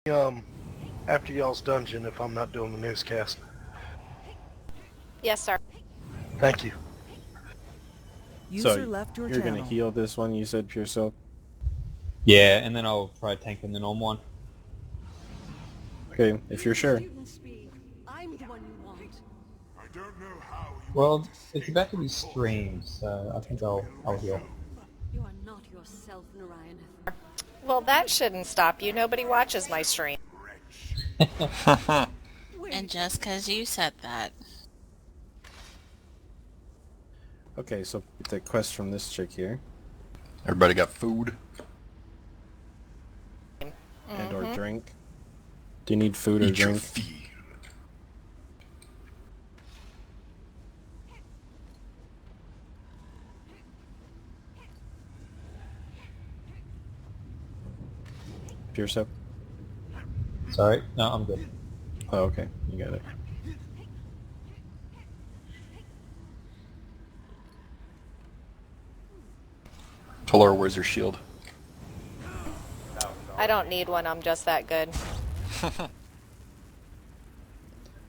Um, after y'all's dungeon if I'm not doing the newscast. Yes, sir. Thank you. User left your you're channel. gonna heal this one, you said, Pure Silk? Yeah, and then I'll try tanking the normal one. Okay, if you're sure. I'm the one you want. Well, it's about to be streamed, so I think I'll heal. You are not yourself, Narayaneth. Well, that shouldn't stop you. Nobody watches my stream. And just 'cause you said that. Okay, so the quest from this chick here. Everybody got food? And or drink. Do you need food or Eat your drink? feed. Pure Silk? Sorry? No, I'm good. Oh, okay. You got it. Talore, where's your shield? I don't need one. I'm just that good.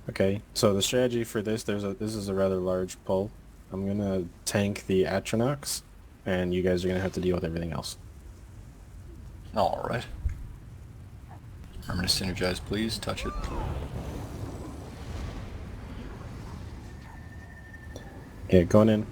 Okay, so the strategy for this, this is a rather large pull. I'm gonna tank the Atronox, and you guys are gonna have to deal with everything else. Alright. Remember to synergize, please. Touch it. Okay, going in.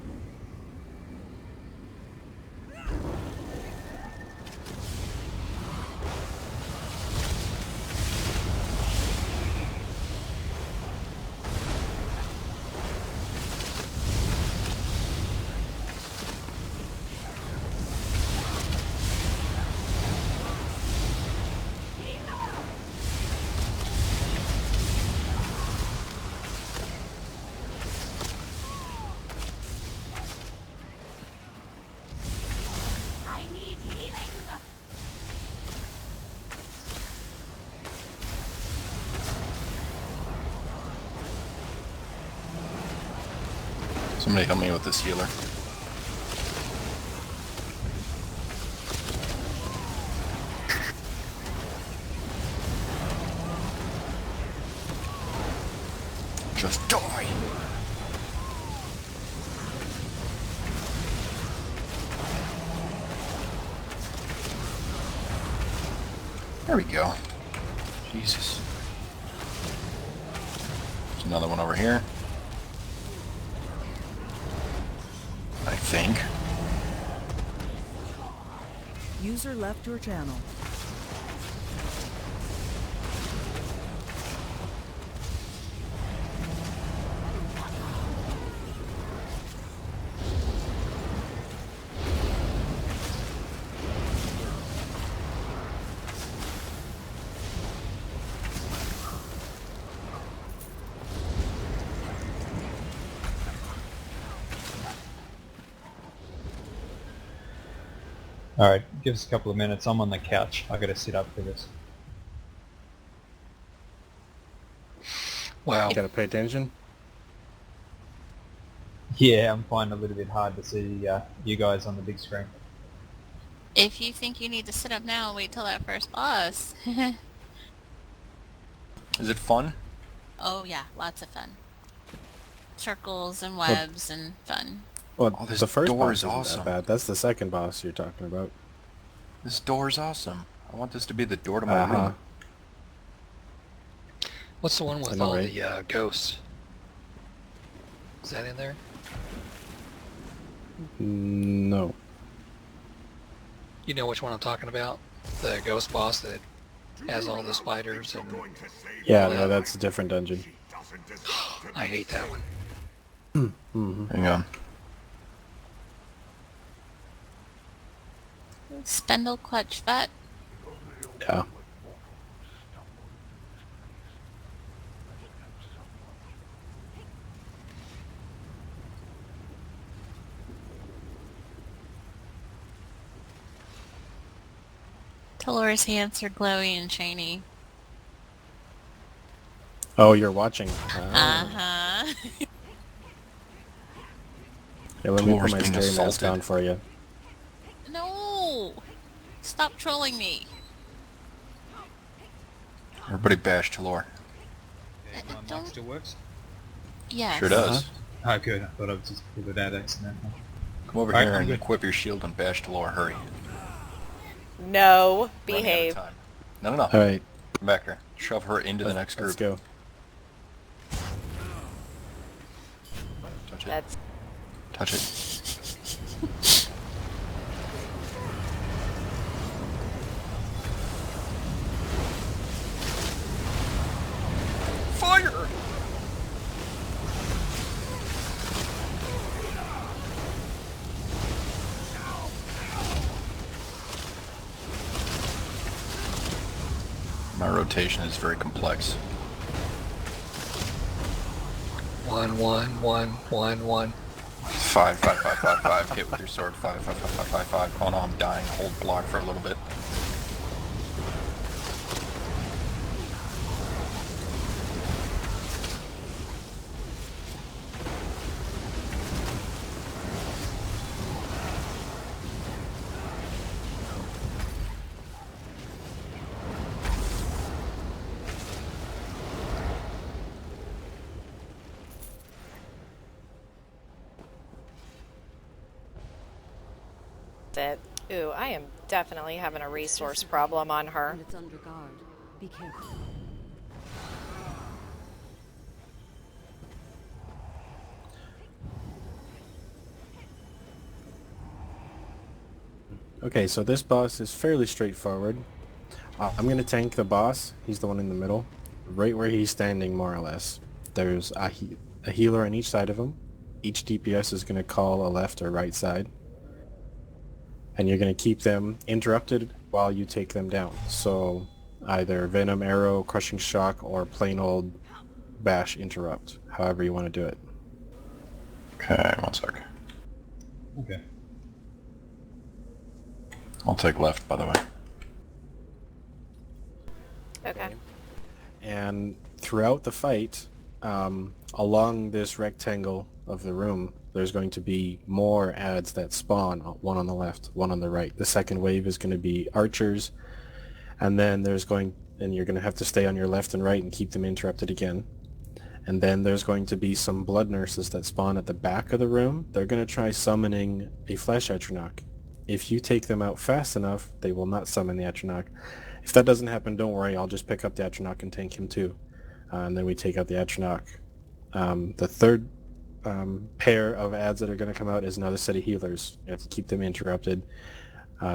Somebody help me with this healer. Just die! There we go. Jesus. There's another one over here. I think. User left your channel. Alright, give us a couple of minutes. I'm on the couch. I gotta sit up for this. Wow. Gotta pay attention. Yeah, I'm finding it a little bit hard to see you guys on the big screen. If you think you need to sit up now, wait till that first boss. Is it fun? Oh yeah, lots of fun. Circles and webs and fun. Well, Oh, this the first door boss is isn't awesome. that bad. That's the second boss you're talking about. This door is awesome. I want this to be the door to my room. What's the one with know, all right? the ghosts? Is that in there? No. You know which one I'm talking about? The ghost boss that has all the spiders and... Yeah, no, that's a different dungeon. I hate that one. Mm-hmm. Hang on. Spindle clutch vet. Yeah. Talore's hands are glowy and shiny. Oh, you're watching. Uh-huh. Yeah, let me put Talore's my being scary mask assaulted. on for you. No! Stop trolling me. Everybody bash Talore. Okay, my mic don't- still works? Yes. Sure does. Oh, good. I thought I was just pulled it out accidentally. Come over Alright, here I'm and good. equip your shield and bash Talore. Hurry. No, Running behave. out of time. No, no, All no. right, Come back here. Shove her into the next let's group. go. Touch it. That's Touch it. Fire! My rotation is very complex. 1, 1, 1, 1, 1. 5, 5, 5, 5, 5. Hit with your sword. 5, 5, 5, 5, 5, 5. Oh no, I'm dying. Hold block for a little bit. it. Ooh, I am definitely having a resource problem on her. And it's under guard. Be careful. Okay, so this boss is fairly straightforward. I'm gonna tank the boss. He's the one in the middle, right where he's standing, more or less. There's a healer on each side of him. Each DPS is gonna call a left or right side, and you're gonna keep them interrupted while you take them down. So either Venom Arrow, Crushing Shock, or plain old Bash Interrupt, however you want to do it. Okay, one sec. Okay. I'll take left, by the way. Okay. And throughout the fight, along this rectangle of the room, there's going to be more adds that spawn, one on the left, one on the right. The second wave is going to be archers, and then you're going to have to stay on your left and right and keep them interrupted again. And then there's going to be some blood nurses that spawn at the back of the room. They're going to try summoning a flesh Atronach. If you take them out fast enough, they will not summon the Atronach. If that doesn't happen, don't worry, I'll just pick up the Atronach and tank him too. And then we take out the Atronach. The third pair of adds that are going to come out is another set of healers. You have to keep them interrupted.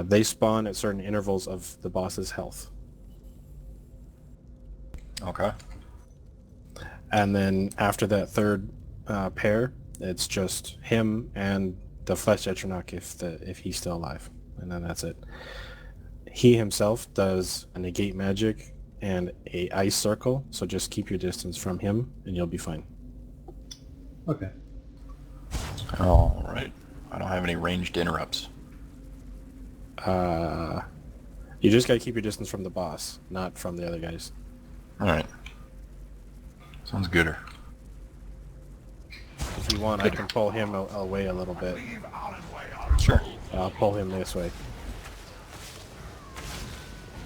They spawn at certain intervals of the boss's health. Okay. And then after that third pair, it's just him and the flesh Atronach if he's still alive. And then that's it. He himself does a negate magic and a ice circle, so just keep your distance from him and you'll be fine. Okay. Alright. I don't have any ranged interrupts. You just gotta keep your distance from the boss, not from the other guys. Alright. Sounds gooder. If you want, I can pull him away a little bit. Sure. I'll pull him this way.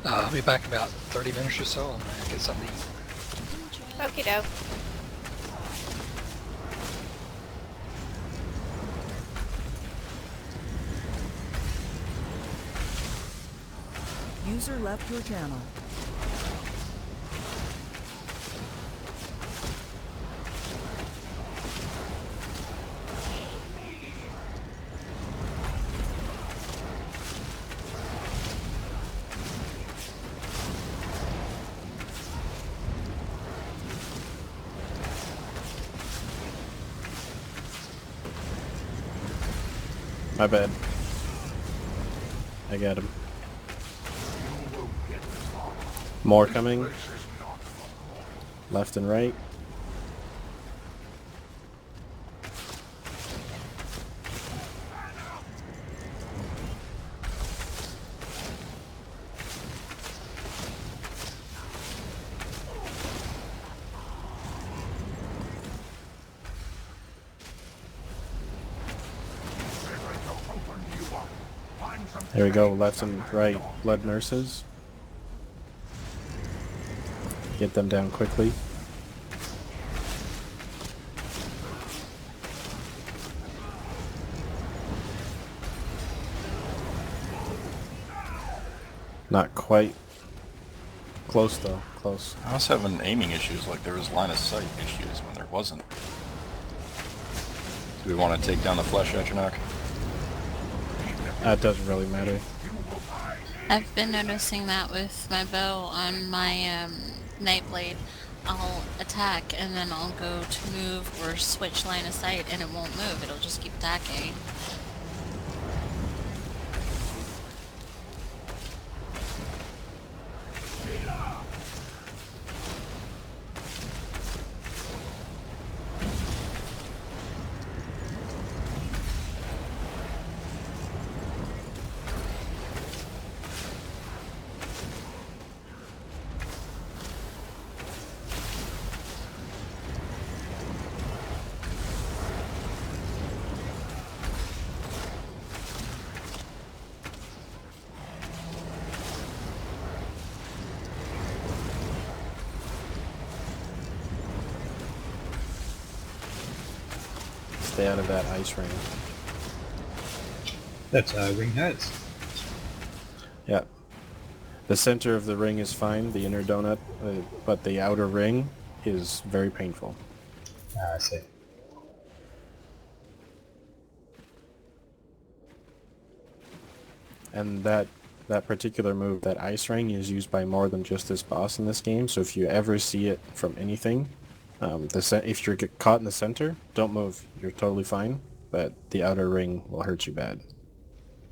I'll be back in about 30 minutes or so. I'm gonna get something to eat. Okie doke. User left your channel. My bad. I got him. More coming. Left and right. There we go, left and right blood nurses. get them down quickly. Not quite. Close though, close. I was having aiming issues, like there was line of sight issues when there wasn't. Do we want to take down the flesh, Atronach? That doesn't really matter. I've been noticing that with my bow on my Nightblade. I'll attack and then I'll go to move or switch line of sight and it won't move, it'll just keep attacking. Stay out of that ice ring. That's how ring hurts. Yeah. The center of the ring is fine, the inner donut, but the outer ring is very painful. Ah, I see. And that particular move, that ice ring, is used by more than just this boss in this game, so if you ever see it from anything, if you're caught in the center, don't move. You're totally fine, but the outer ring will hurt you bad.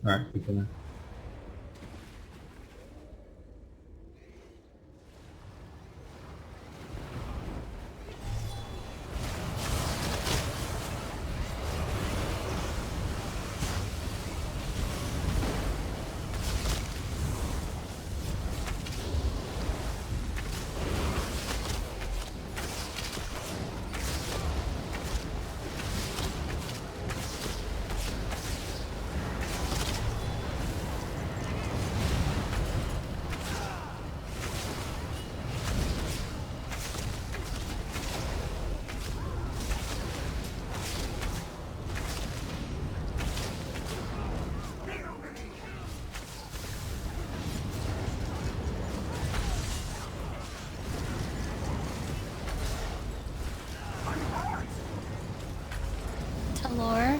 Alright, good to know. Talore,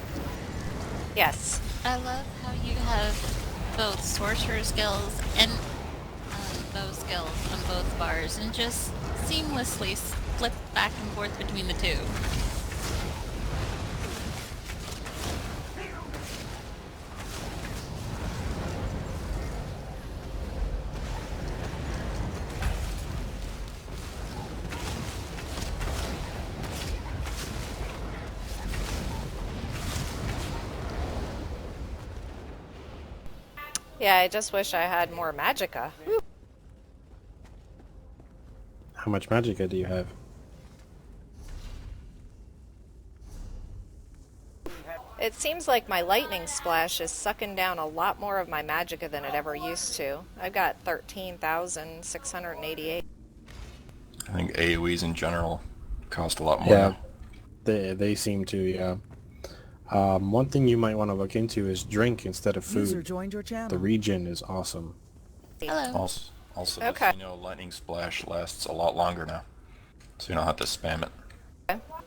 Yes. I love how you have both sorcerer skills and bow skills on both bars and just seamlessly flip back and forth between the two. Yeah, I just wish I had more magicka. Whew. How much magicka do you have? It seems like my lightning splash is sucking down a lot more of my magicka than it ever used to. I've got 13,688. I think AoEs in general cost a lot more. Yeah, they seem to, yeah. One thing you might want to look into is drink instead of User food. joined your channel. The regen is awesome. Hello. Also, Okay. lightning splash lasts a lot longer now, so you don't have to spam it.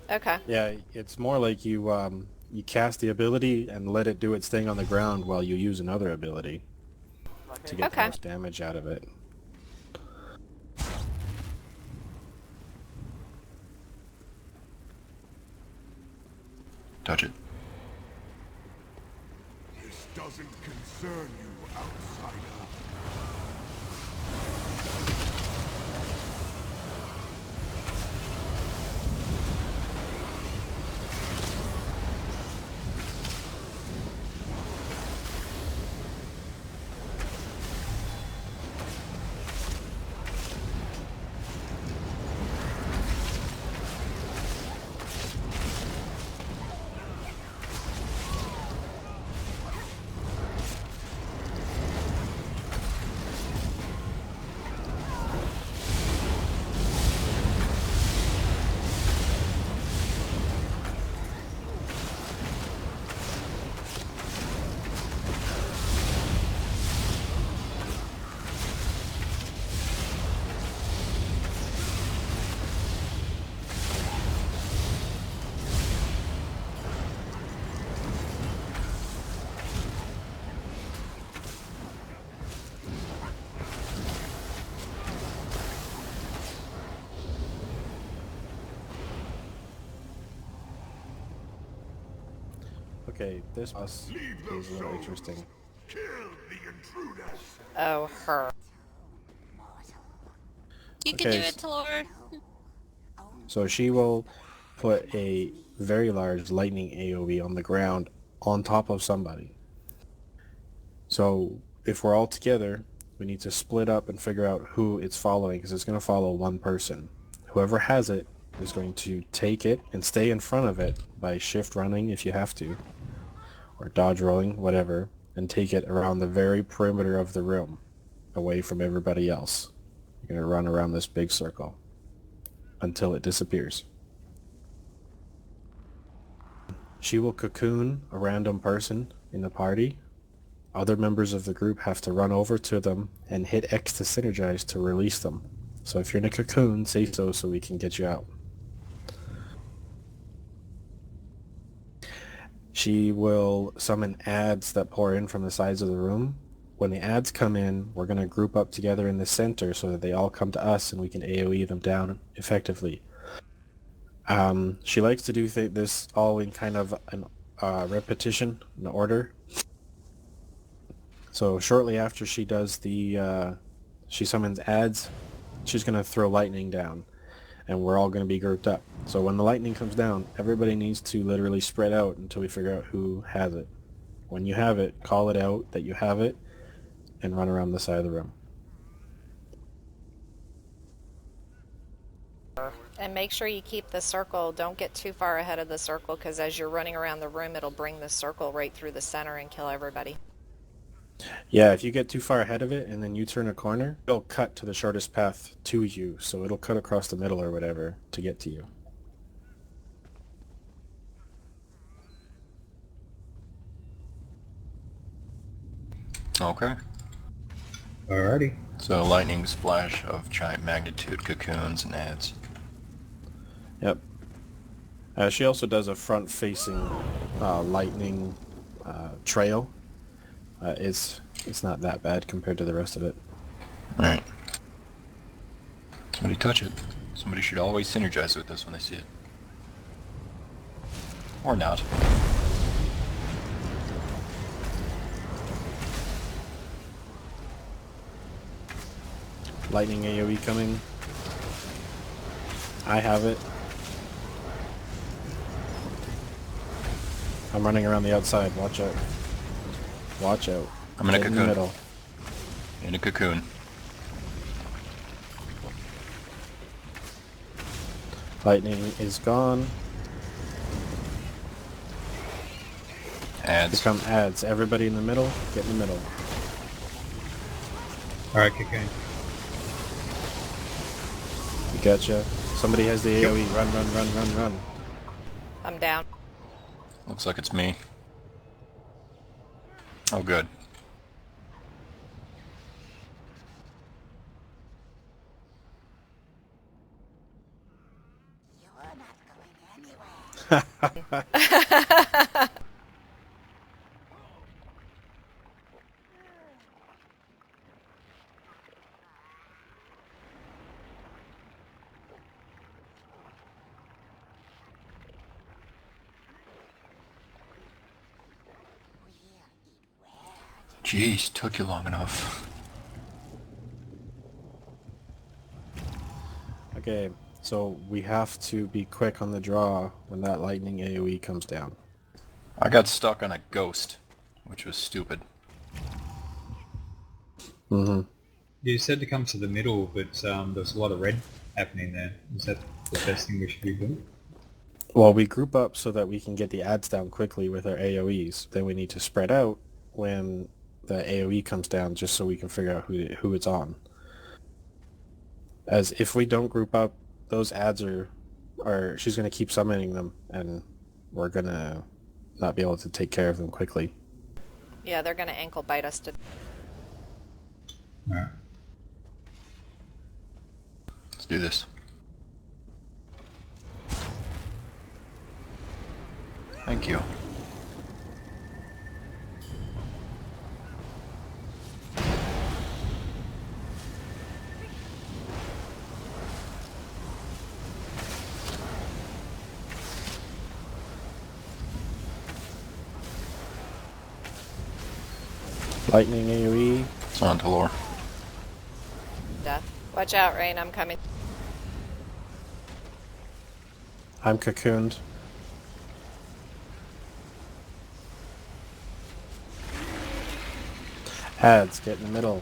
Okay. Yeah, it's more like you cast the ability and let it do its thing on the ground while you use another ability to get the Okay. most damage out of it. Touch it. This doesn't concern you, outsider. Okay, this boss is a little interesting. Kill the intruders. Oh, her. You can Okay, do it, Talore. so she will put a very large lightning AoE on the ground on top of somebody. So if we're all together, we need to split up and figure out who it's following, because it's going to follow one person. Whoever has it is going to take it and stay in front of it by shift running if you have to, or dodge rolling, whatever, and take it around the very perimeter of the room, away from everybody else. You're going to run around this big circle until it disappears. She will cocoon a random person in the party. Other members of the group have to run over to them and hit X to synergize to release them. So if you're in a cocoon, say so we can get you out. She will summon ads that pour in from the sides of the room. When the ads come in, we're going to group up together in the center so that they all come to us and we can AoE them down effectively. She likes to do this all in kind of an repetition, an order. So shortly after she does she summons ads, she's going to throw lightning down, and we're all going to be grouped up. So when the lightning comes down, everybody needs to literally spread out until we figure out who has it. When you have it, call it out that you have it, and run around the side of the room. And make sure you keep the circle. Don't get too far ahead of the circle, because as you're running around the room, it'll bring the circle right through the center and kill everybody. Yeah, if you get too far ahead of it and then you turn a corner, it'll cut to the shortest path to you, so it'll cut across the middle or whatever to get to you. Okay. Alrighty. So lightning splash of giant magnitude cocoons and ads. Yep. She also does a front-facing lightning trail. It's not that bad compared to the rest of it. Alright. Somebody touch it. Somebody should always synergize with this when they see it. Or not. Lightning AoE coming. I have it. I'm running around the outside. Watch out. Watch out. I'm in a Get cocoon. In the middle. In a cocoon. Lightning is gone. Ads. Become ads. Everybody in the middle, get in the middle. Alright, cocoon. We gotcha. Somebody has the AoE. Run, run, run, run, run. I'm down. Looks like it's me. Oh, good. Jeez, took you long enough. Okay, so we have to be quick on the draw when that lightning AoE comes down. I got stuck on a ghost, which was stupid. Mm-hmm. You said to come to the middle, but there's a lot of red happening there. Is that the best thing we should be doing? Well, we group up so that we can get the ads down quickly with our AoEs. Then we need to spread out when the AoE comes down, just so we can figure out who it's on. As if we don't group up, those ads are she's going to keep summoning them, and we're going to not be able to take care of them quickly. Yeah, they're gonna ankle bite us to... Alright. Let's do this. Thank you. Lightning AoE. It's on Talore. Death. Watch out, Rain. I'm coming. I'm cocooned. Ads, get in the middle.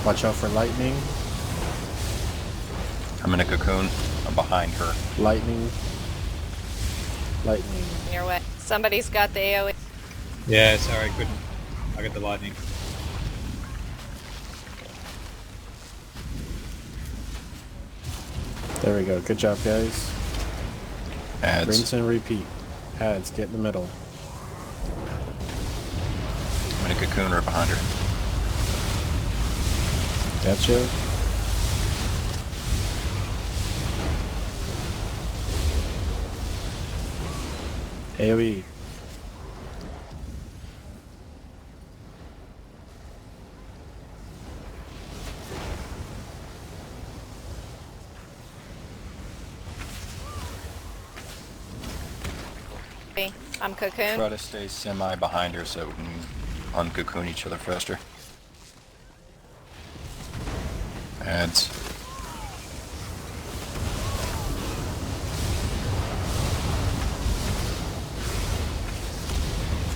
Watch out for lightning. I'm in a cocoon. I'm behind her. Lightning. Lightning. In your way. Somebody's got the AoE. Yeah, sorry, couldn't. I got the lightning. There we go. Good job, guys. Ads. Rinse and repeat. Ads, get in the middle. I'm in a cocoon right behind her. Gotcha. AoE. I'm cocoon. Try to stay semi behind her so we can uncocoon each other faster. Ads.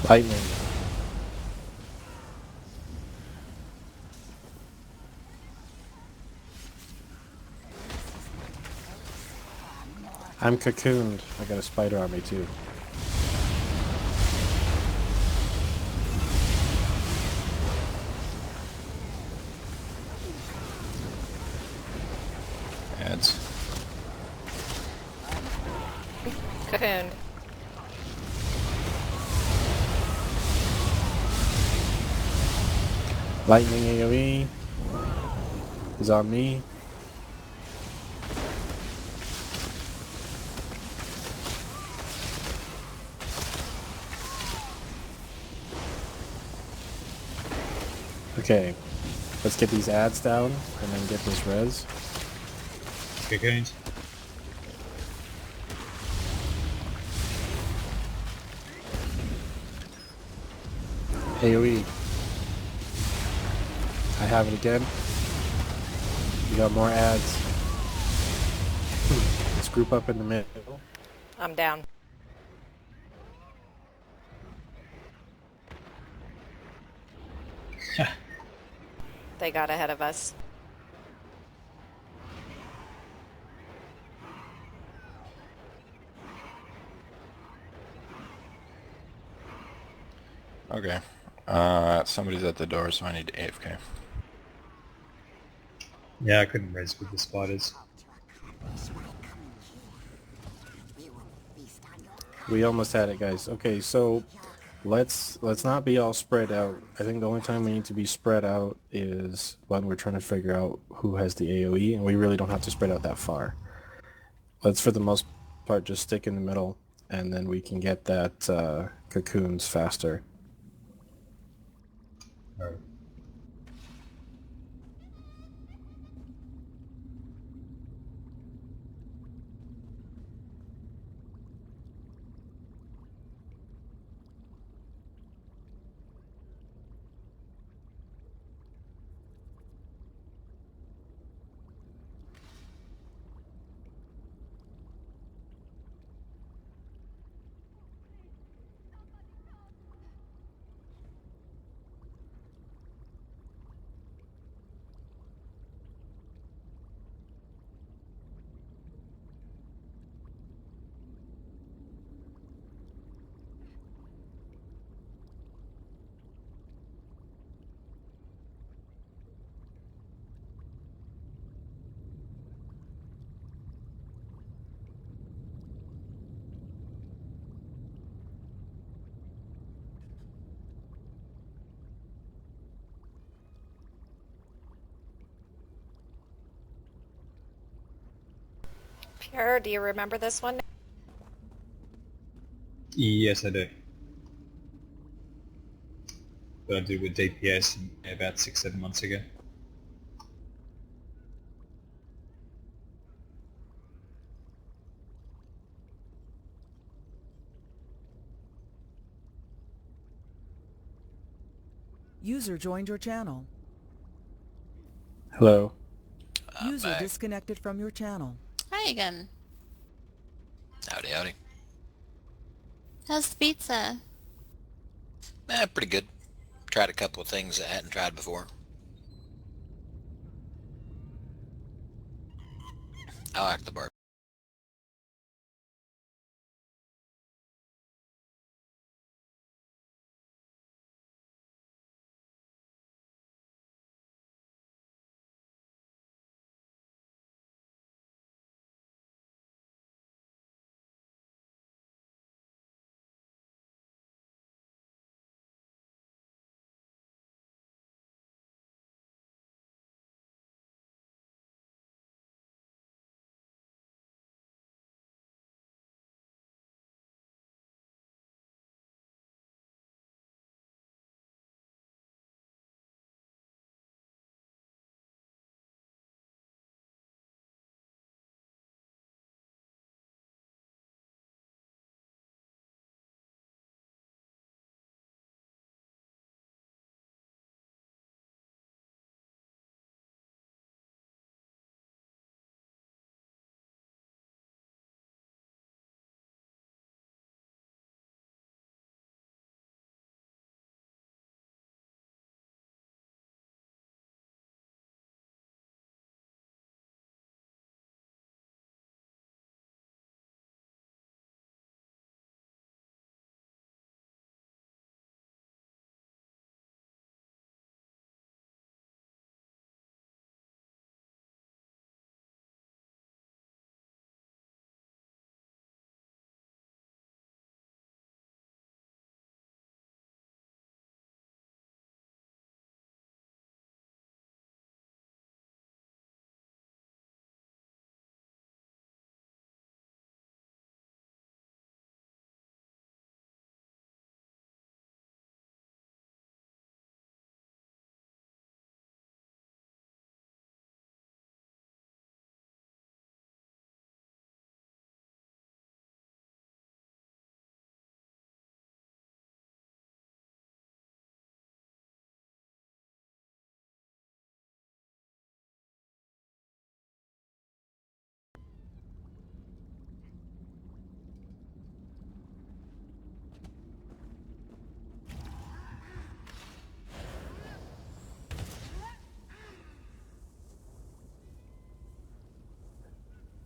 Lightning. I'm cocooned. I got a spider on me too. Ads. Cocooned. Lightning AoE is on me. Okay, let's get these ads down and then get this res. Cocoons. AoE. I have it again. We got more ads. Let's group up in the middle. I'm down. They got ahead of us. Okay. Somebody's at the door, so I need to AFK. Yeah, I couldn't res with the spiders. We almost had it, guys. Okay, so let's not be all spread out. I think the only time we need to be spread out is when we're trying to figure out who has the AoE, and we really don't have to spread out that far. Let's, for the most part, just stick in the middle, and then we can get that cocoons faster. Alright. Pierre, do you remember this one? Yes, I do. But I did with DPS about 6-7 months ago. User joined your channel. Hello. User back. disconnected from your channel. Hi again. Howdy, howdy. How's the pizza? Pretty good. Tried a couple of things I hadn't tried before. I like the bar.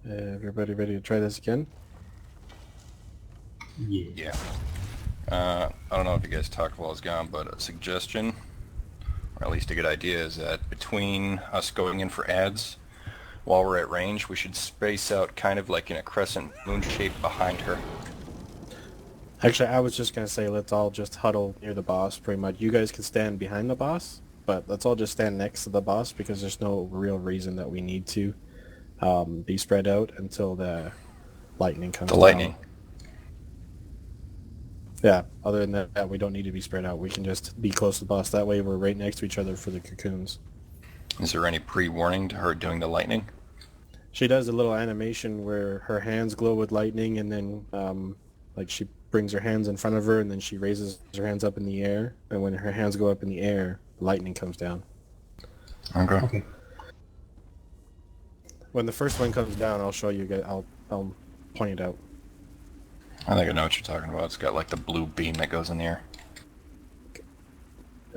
Everybody ready to try this again? Yeah. I don't know if you guys talked while I was gone, but a suggestion, or at least a good idea, is that between us going in for ads, while we're at range, we should space out kind of like in a crescent moon shape behind her. Actually, I was just going to say let's all just huddle near the boss, pretty much. You guys can stand behind the boss, but let's all just stand next to the boss because there's no real reason that we need to be spread out until the lightning comes The lightning. down. Yeah, other than that, we don't need to be spread out. We can just be close to the boss. That way we're right next to each other for the cocoons. Is there any pre-warning to her doing the lightning? She does a little animation where her hands glow with lightning, and then like she brings her hands in front of her, and then she raises her hands up in the air, and when her hands go up in the air, lightning comes down. Okay. When the first one comes down, I'll show you guys. I'll point it out. I think I know what you're talking about. It's got like the blue beam that goes in the air.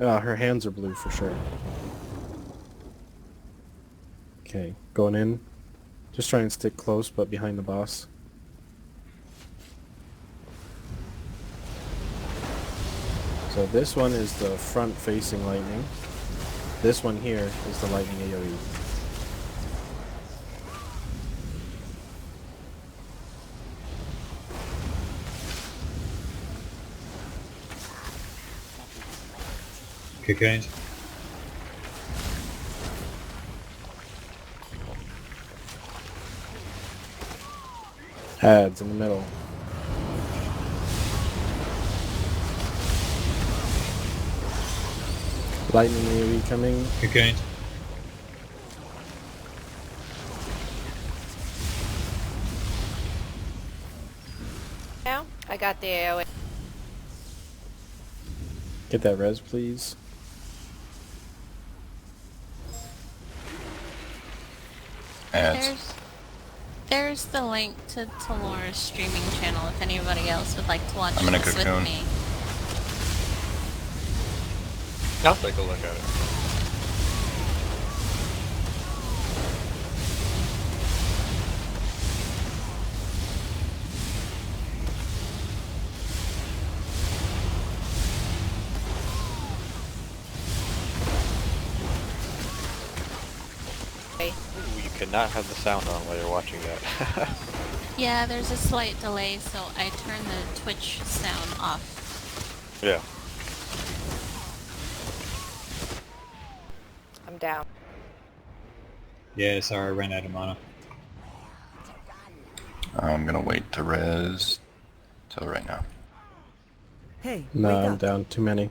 Her hands are blue for sure. Okay, going in. Just try and stick close, but behind the boss. So this one is the front-facing lightning. This one here is the lightning AoE. Cocoons. Ads in the middle. Lightning AoE coming. Cocoons. Now I got the AOE. Get that res, please. ads. There's the link to Talore's streaming channel if anybody else would like to watch I'm in a this with cocoon. me. I'll take a look at it. Okay. Ooh, you cannot have the sound on while you're watching that. Yeah, there's a slight delay, so I turn the Twitch sound off. Yeah. I'm down. Yeah, sorry, I ran out of mana. I'm gonna wait to res till right now. Hey, No, wake I'm up. down too many.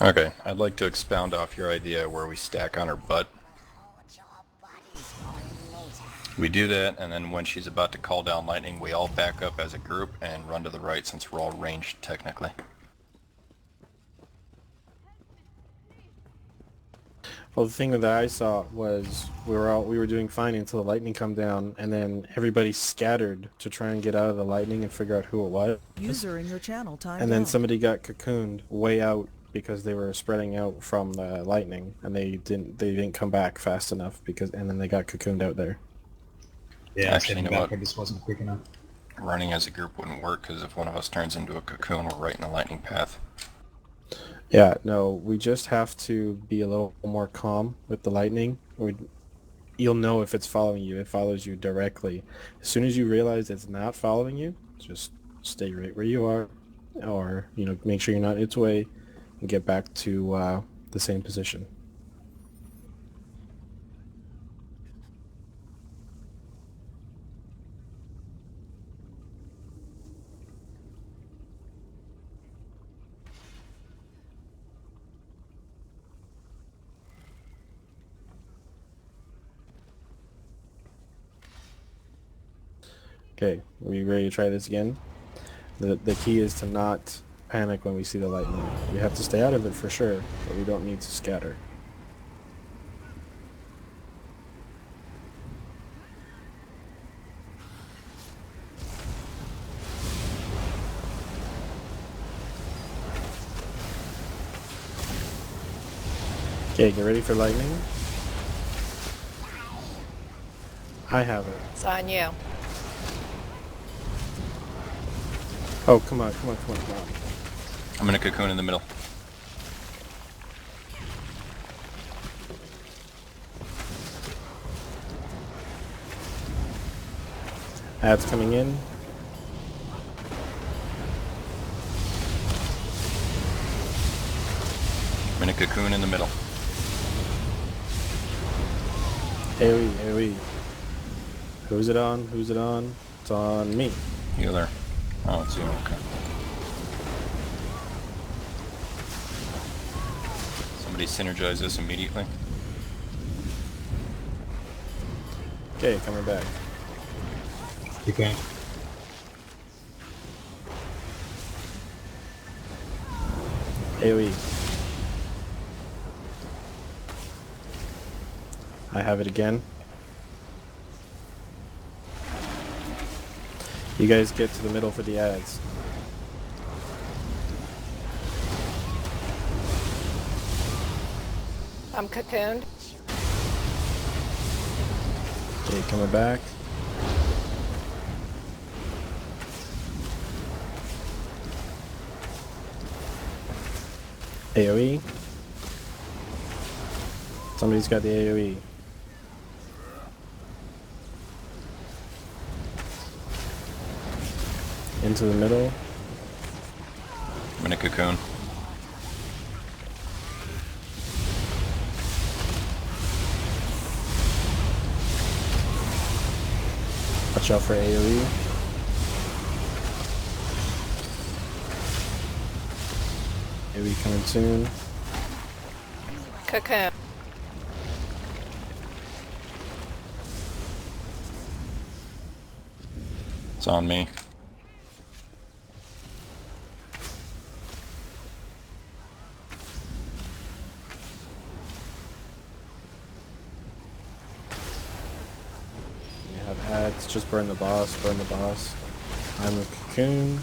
Okay, I'd like to expound off your idea where we stack on her butt. We do that, and then when she's about to call down lightning, we all back up as a group and run to the right since we're all ranged technically. Well, the thing that I saw was we were doing fine until the lightning come down, and then everybody scattered to try and get out of the lightning and figure out who it was. User in your channel timed And then out. somebody got cocooned way out because they were spreading out from the lightning, and they didn't come back fast enough and then they got cocooned out there. Yeah, Actually, stepping you know back, what? I just wasn't quick enough. Running as a group wouldn't work because if one of us turns into a cocoon, we're right in the lightning path. Yeah, no, we just have to be a little more calm with the lightning. You'll know if it's following you. It follows you directly. As soon as you realize it's not following you, just stay right where you are, or make sure you're not in its way, and get back to the same position. Okay, are we ready to try this again? The key is to not panic when we see the lightning. We have to stay out of it for sure, but we don't need to scatter. Okay, get ready for lightning. I have it. It's on you. Oh, come on. I'm in a cocoon in the middle. Ads coming in. I'm in a cocoon in the middle. AoE. Who's it on? It's on me. Healer. Oh, it's you, okay. Somebody synergize this immediately. Okay, coming back. Keep going. AoE. I have it again. You guys get to the middle for the ads. I'm cocooned. Okay, coming back. AoE. Somebody's got the AoE. Into the middle. I'm in a cocoon. Watch out for AoE. AoE coming soon. Cocoon. It's on me. Let's just burn the boss, burn the boss. I'm a cocoon.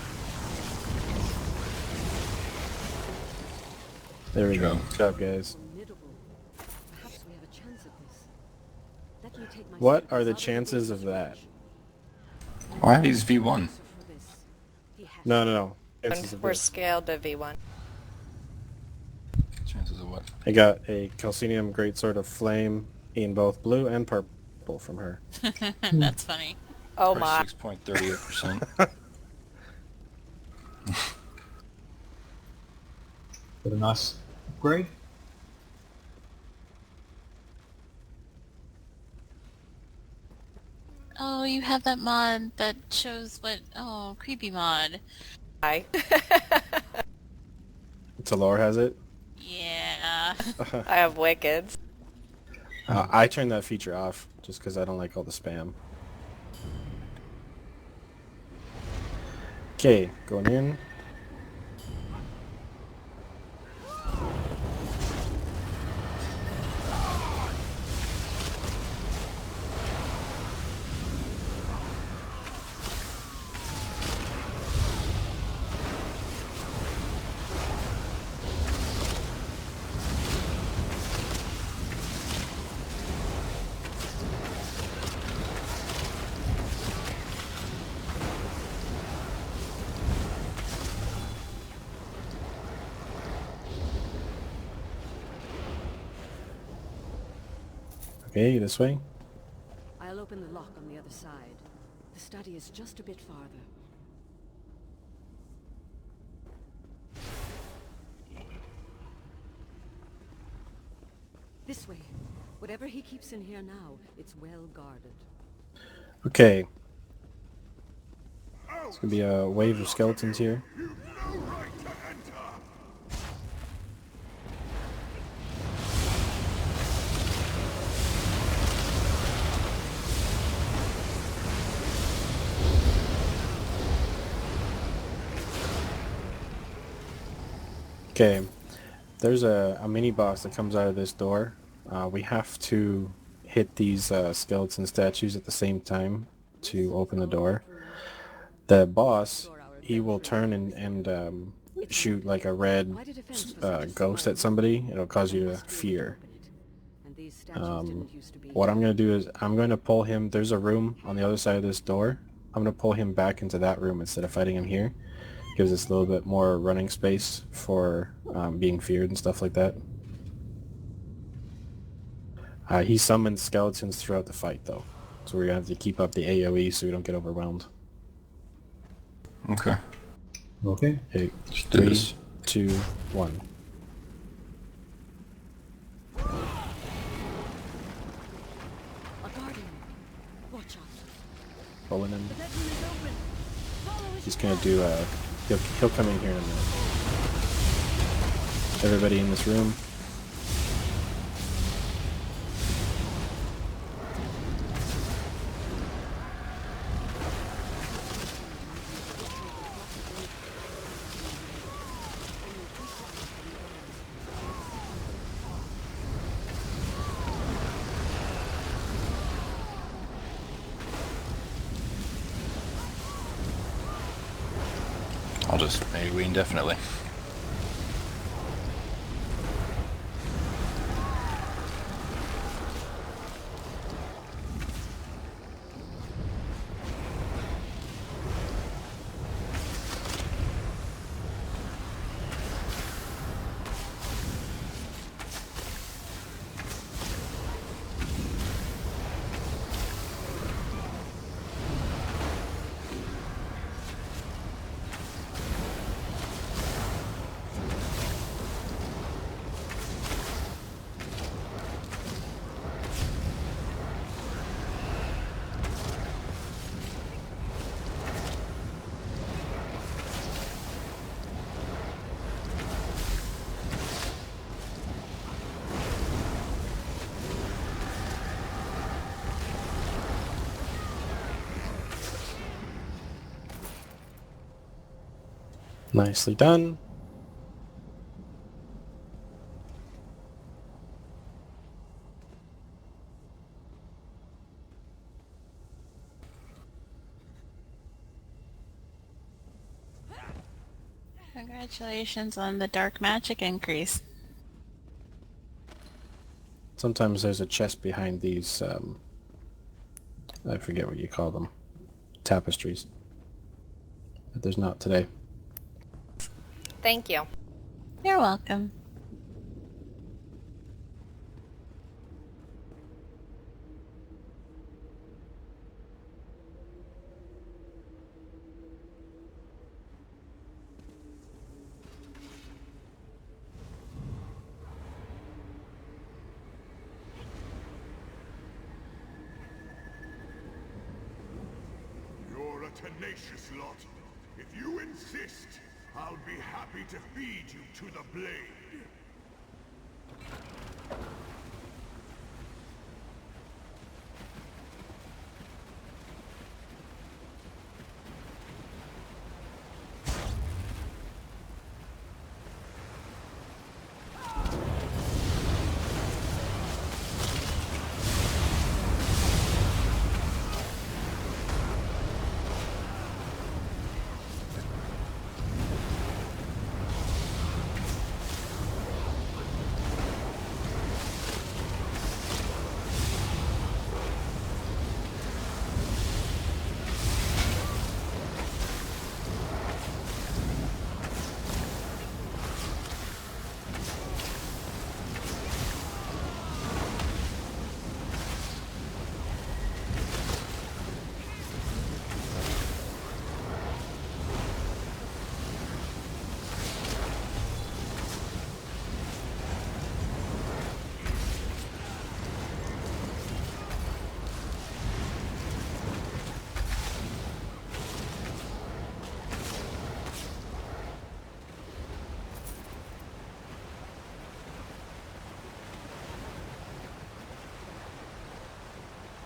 There we go. Good job, guys. Formidable. Perhaps we have a chance at this. Let me take my What circus are the out of the chances of dangerous that? range. Why is V1? So for this, he has No, to- no, no. And Chances of we're this. scaled to V1. Chances of what? I got a Calcinium Greatsword of Flame in both blue and purple from her. That's funny. Oh my. 26.38%. Got a nice upgrade. Oh, you have that mod that shows what... Oh, creepy mod. Hi. Talore has it. Yeah. I have Wickeds. I turned that feature off just because I don't like all the spam. Okay, going in. Okay, this way. I'll open the lock on the other side. The study is just a bit farther. This way. Whatever he keeps in here now, it's well guarded. Okay. It's gonna be a wave of skeletons here. Okay, there's a mini boss that comes out of this door. We have to hit these skeleton statues at the same time to open the door. The boss, he will turn and shoot like a red ghost at somebody. It'll cause you to fear. What I'm going to do is I'm going to pull him. There's a room on the other side of this door. I'm going to pull him back into that room instead of fighting him here. Gives us a little bit more running space for being feared and stuff like that. He summons skeletons throughout the fight though, so we're going to have to keep up the AoE so we don't get overwhelmed. Okay. Okay. Okay, Let's do 3, this. 2, 1. A guardian. Watch out. Pulling him. The bedroom is open. Follow his He's going to do he'll come in here in a minute. Everybody in this room. I'll just AoE indefinitely. Nicely done. Congratulations on the dark magic increase. Sometimes there's a chest behind these, I forget what you call them, tapestries. But there's not today. Thank you. You're welcome. You're a tenacious lot. If you insist, I'll be happy to feed you to the blade.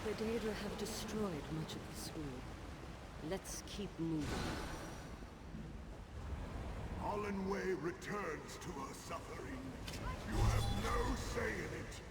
The Daedra have destroyed much of the school. Let's keep moving. Hollandway returns to her suffering. You have no say in it.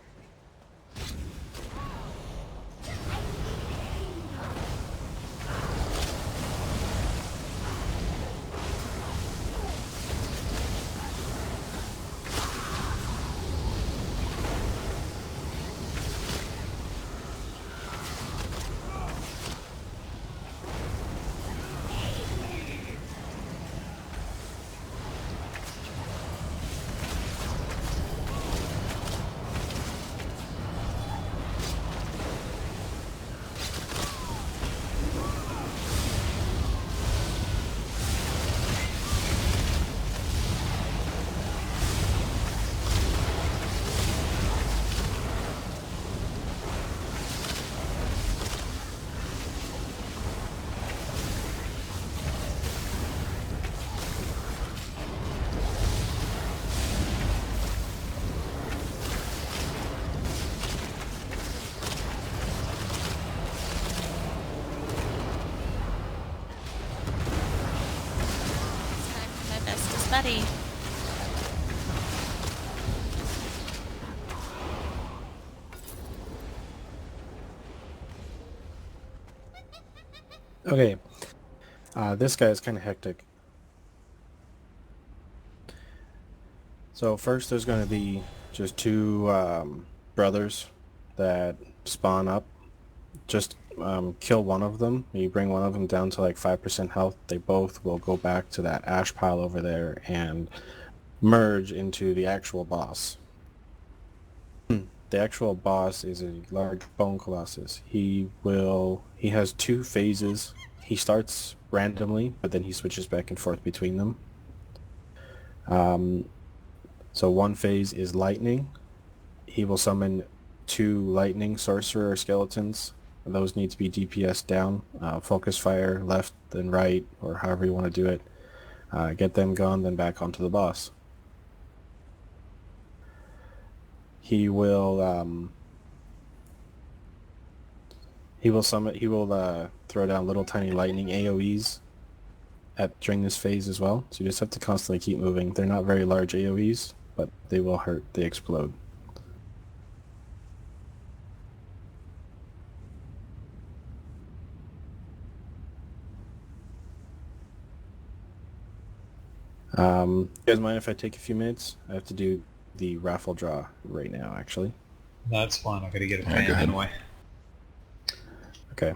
Buddy. Okay, this guy is kind of hectic. So first there's going to be just two brothers that spawn up. Just kill one of them. You bring one of them down to like 5% health. They both will go back to that ash pile over there and merge into the actual boss. The actual boss is a large bone colossus. He has two phases. He starts randomly, but then he switches back and forth between them. So one phase is lightning. He will summon two lightning sorcerer skeletons. Those need to be DPS down, focus fire left then right, or however you want to do it. Get them gone, then back onto the boss. He will throw down little tiny lightning AoEs during this phase as well. So you just have to constantly keep moving. They're not very large AoEs, but they will hurt. They explode. You guys mind if I take a few minutes? I have to do the raffle draw right now, actually. That's fine. I've got to get a Yeah, fan go ahead. anyway. Okay.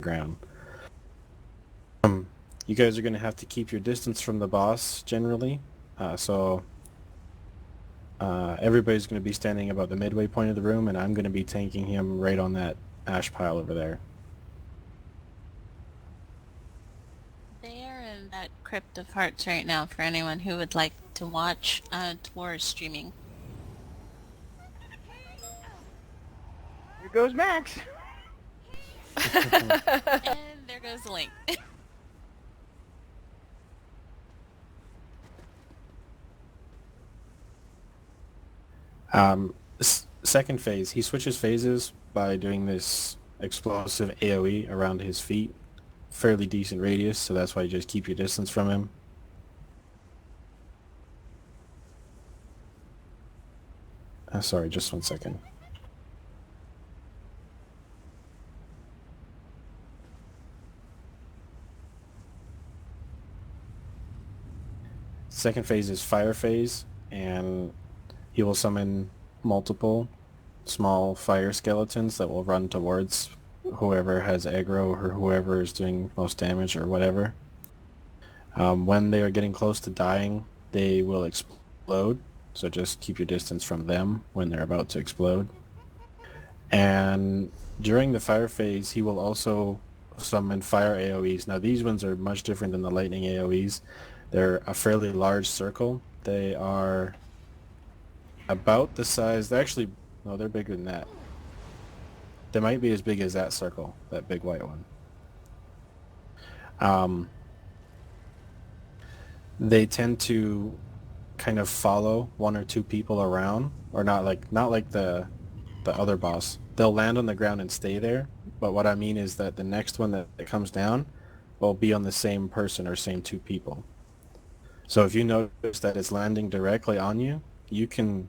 ground. You guys are going to have to keep your distance from the boss generally. Everybody's going to be standing about the midway point of the room, and I'm going to be tanking him right on that ash pile over there. They are in that Crypt of Hearts right now for anyone who would like to watch Talore streaming. Here goes Max! And there goes the link. Second phase, he switches phases by doing this explosive AoE around his feet. Fairly decent radius, so that's why you just keep your distance from him. Sorry, just 1 second. Second phase is fire phase, and he will summon multiple small fire skeletons that will run towards whoever has aggro or whoever is doing most damage or whatever. When they are getting close to dying, they will explode, so just keep your distance from them when they're about to explode. And during the fire phase, he will also summon fire AoEs. Now these ones are much different than the lightning AoEs. They're a fairly large circle. They are about the size, they're bigger than that. They might be as big as that circle, that big white one. They tend to kind of follow one or two people around, or not like the other boss. They'll land on the ground and stay there, but what I mean is that the next one that comes down will be on the same person or same two people. So if you notice that it's landing directly on you, you can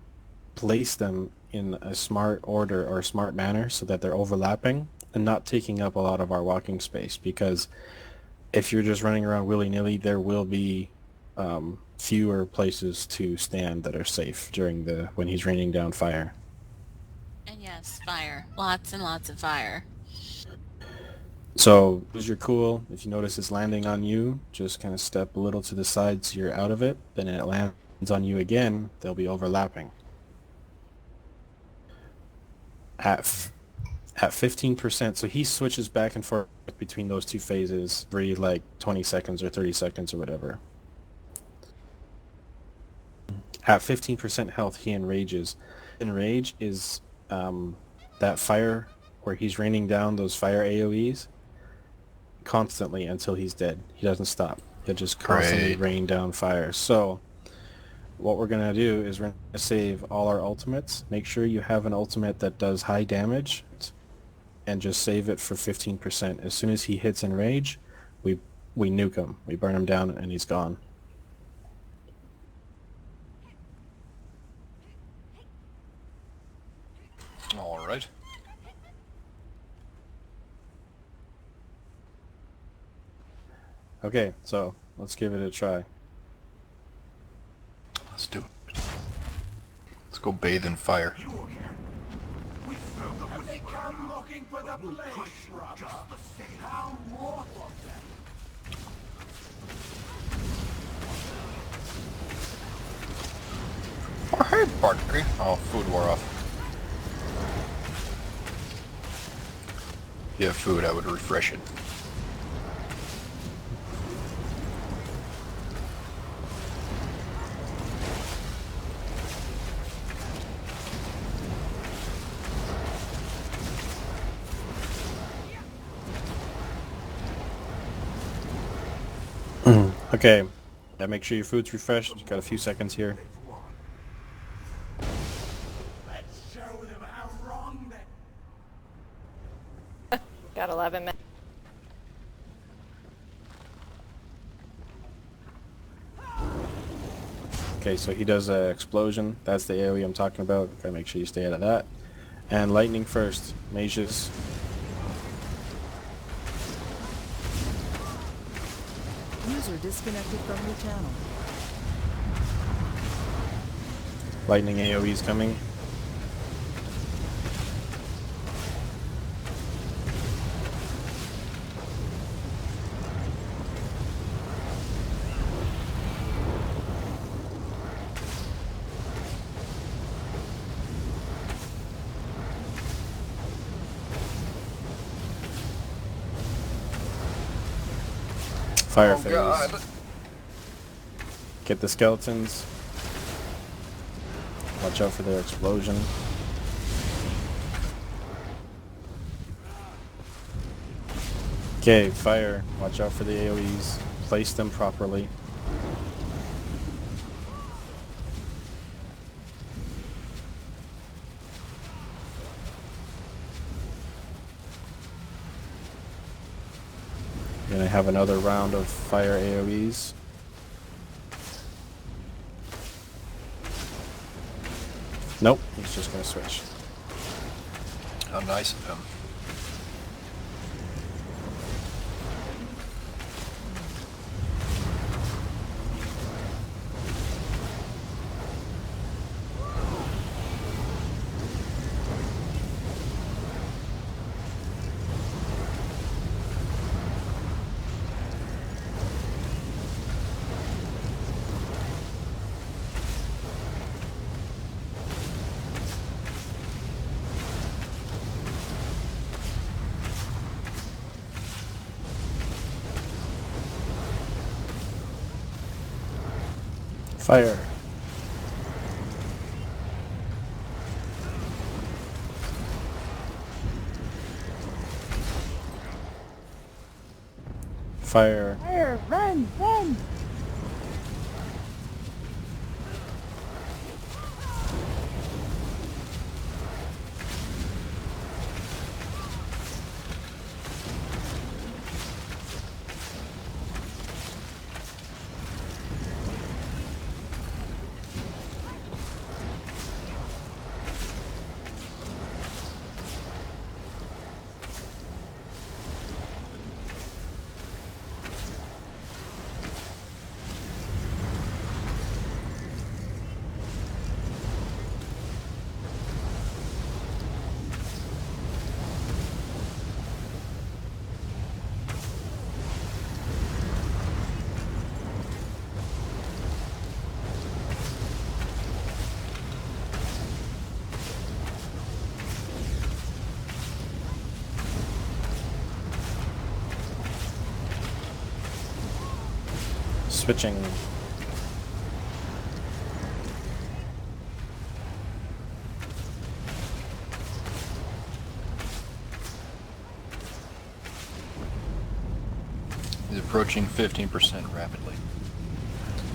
place them in a smart order or smart manner so that they're overlapping and not taking up a lot of our walking space, because if you're just running around willy-nilly, there will be fewer places to stand that are safe during when he's raining down fire. And yes, fire. Lots and lots of fire. So as you're cool, if you notice it's landing on you, just kind of step a little to the side so you're out of it. Then it lands on you again, they'll be overlapping. At 15%, so he switches back and forth between those two phases every like 20 seconds or 30 seconds or whatever. At 15% health, he enrages. Enrage is that fire where he's raining down those fire AoEs constantly until he's dead. He doesn't stop. He'll just constantly rain down fire. So what we're going to do is we're going to save all our ultimates. Make sure you have an ultimate that does high damage and just save it for 15%. As soon as he hits Enrage, we nuke him. We burn him down and he's gone. All right. Okay, so let's give it a try. Let's do it. Let's go bathe in fire. Oh, hey, Barkley. Oh, food wore off. If you have food, I would refresh it. Okay, yeah, make sure your food's refreshed. You've got a few seconds here. Let's show them how wrong they... Got 11 minutes. Okay, so he does an explosion. That's the AoE I'm talking about. Gotta make sure you stay out of that. And lightning first. Mages. User disconnected from your channel. Lightning AoE is coming. Fire Oh, phase. God. Get the skeletons. Watch out for their explosion. Okay, fire. Watch out for the AoEs. Place them properly. Gonna have another round of fire AoEs. Nope, he's just gonna switch. How nice of him. Fire. Fire. Fire! Run! Run! Switching. He's approaching 15% rapidly.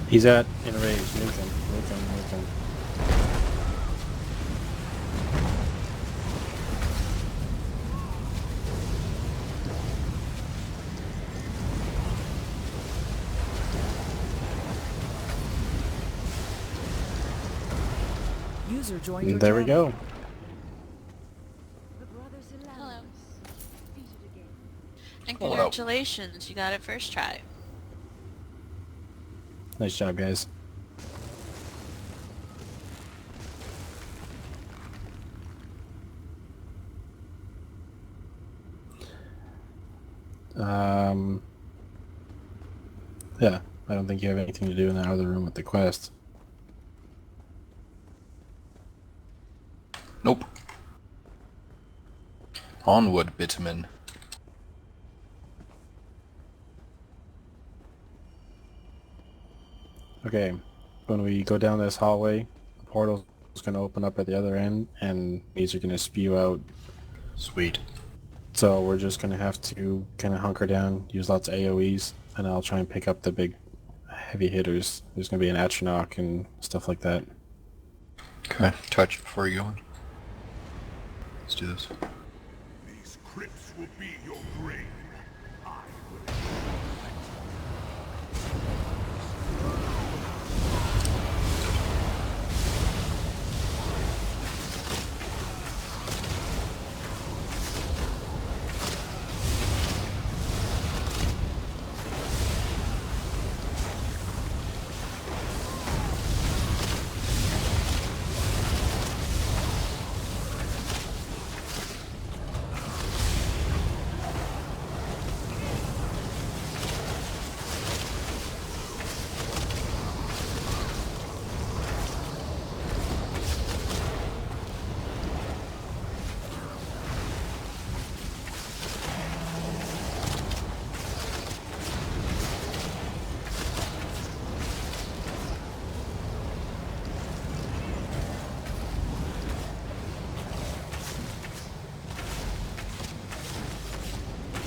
He's at enrage. Nuke him. Nuke him. Nuke him. User joined your There we channel. go. Hello. And Hold up. congratulations, you got it first try. Nice job, guys. Yeah, I don't think you have anything to do in that other room with the quest. Nope. Onward, bitumen. Okay, when we go down this hallway, the portal is going to open up at the other end, and these are going to spew out. Sweet. So we're just going to have to kind of hunker down, use lots of AoEs, and I'll try and pick up the big heavy hitters. There's going to be an Atronach and stuff like that. Okay, touch before you go in. Let's do this. These crypts will be your grave. I will.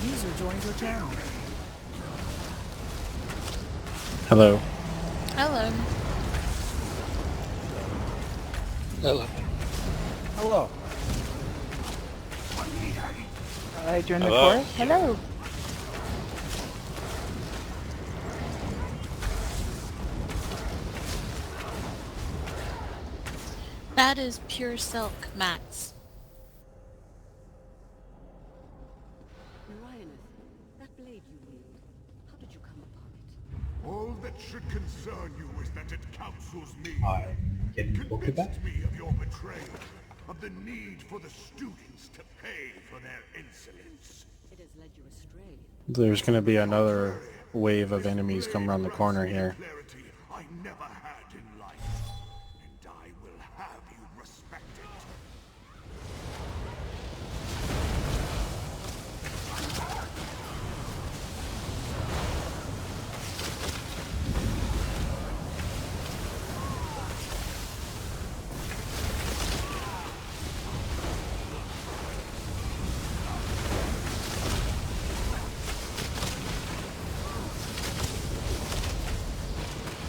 User joined your channel. Hello. Hello. Hello. Hello. I joined the Hello. chorus. Hello. That is pure silk, Max. Orionus, that blade you wield, how did you come upon it? All that should concern you is that it counsels me. I'm getting talked about. Convinced me of your betrayal, of the need for the students to pay for their insolence. It has led you astray. There's going to be another wave of enemies come around the corner here. Clarity I never had in life, and I will have you respect it.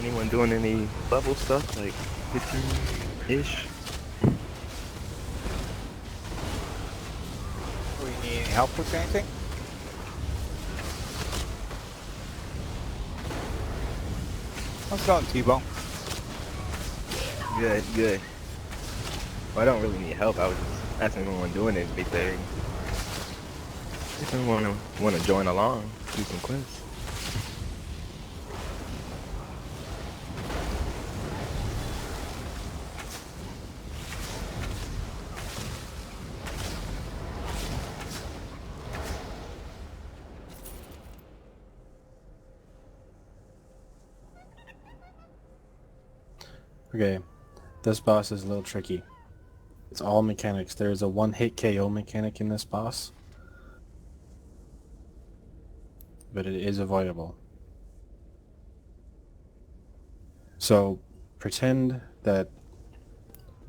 Anyone doing any level stuff like 15-ish? Do we need any help with anything? How's it going, T-Bone? Good, good. Well, I don't really need help. I was just asking if anyone doing anything. If anyone want to join along, do some quests. Okay, this boss is a little tricky. It's all mechanics. There's a one-hit KO mechanic in this boss, but it is avoidable. So pretend that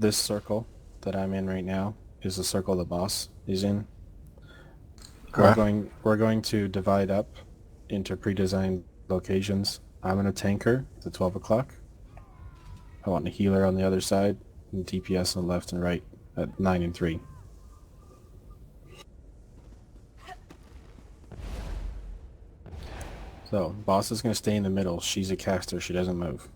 this circle that I'm in right now is the circle the boss is in. Okay. We're going to divide up into pre-designed locations. I'm in a tanker at 12 o'clock. I want a healer on the other side, and DPS on the left and right at 9 and 3. So, boss is going to stay in the middle. She's a caster. She doesn't move.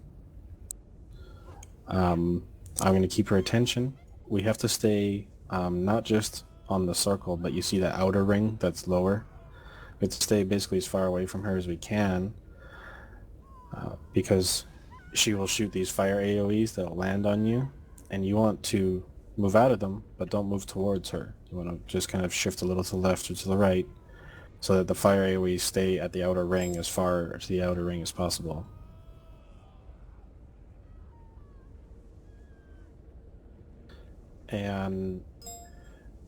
I'm going to keep her attention. We have to stay not just on the circle, but you see the outer ring that's lower. We have to stay basically as far away from her as we can, because she will shoot these fire AoEs that'll land on you, and you want to move out of them, but don't move towards her. You want to just kind of shift a little to the left or to the right, so that the fire AoEs stay at the outer ring, as far to the outer ring as possible. And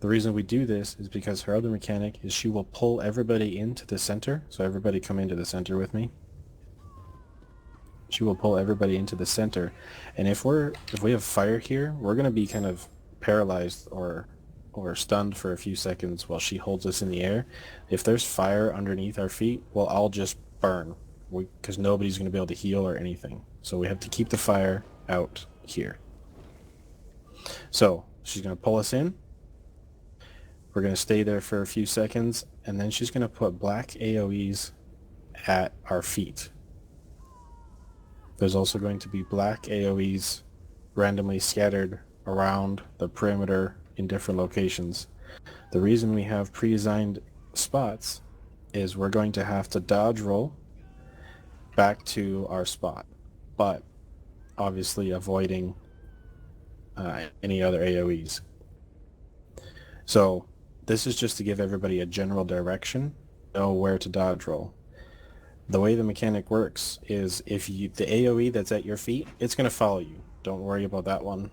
the reason we do this is because her other mechanic is she will pull everybody into the center. So everybody come into the center with me. She will pull everybody into the center, and if we have fire here, we're going to be kind of paralyzed or stunned for a few seconds while she holds us in the air. If there's fire underneath our feet, we'll all just burn, because nobody's going to be able to heal or anything. So we have to keep the fire out here. So she's going to pull us in. We're going to stay there for a few seconds, and then she's going to put black AoEs at our feet. There's also going to be black AoEs randomly scattered around the perimeter in different locations. The reason we have pre-designed spots is we're going to have to dodge roll back to our spot, but obviously avoiding any other AoEs. So this is just to give everybody a general direction, know where to dodge roll. The way the mechanic works is if the AoE that's at your feet, it's going to follow you. Don't worry about that one.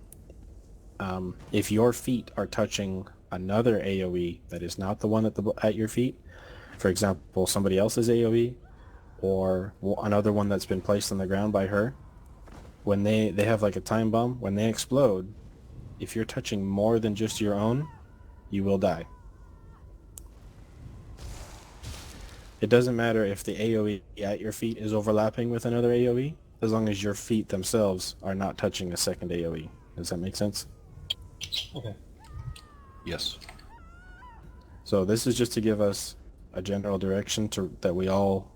If your feet are touching another AoE that is not the one at your feet, for example, somebody else's AoE, or another one that's been placed on the ground by her, when they have like a time bomb, when they explode, if you're touching more than just your own, you will die. It doesn't matter if the AoE at your feet is overlapping with another AoE, as long as your feet themselves are not touching the second AoE. Does that make sense? Okay. Yes. So this is just to give us a general direction that we all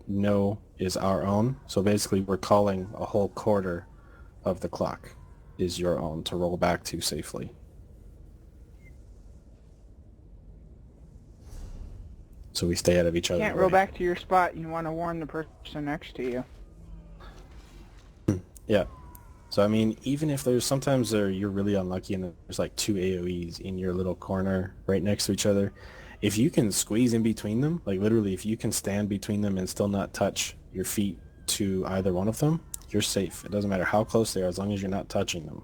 know is our own. So basically we're calling a whole quarter of the clock is your own to roll back to safely. So we stay out of each other's Can't way. roll back to your spot. You want to warn the person next to you. Yeah. So I mean, even if there's sometimes you're really unlucky and there's like 2 AoEs in your little corner right next to each other, if you can squeeze in between them, like literally if you can stand between them and still not touch your feet to either one of them, you're safe. It doesn't matter how close they are as long as you're not touching them.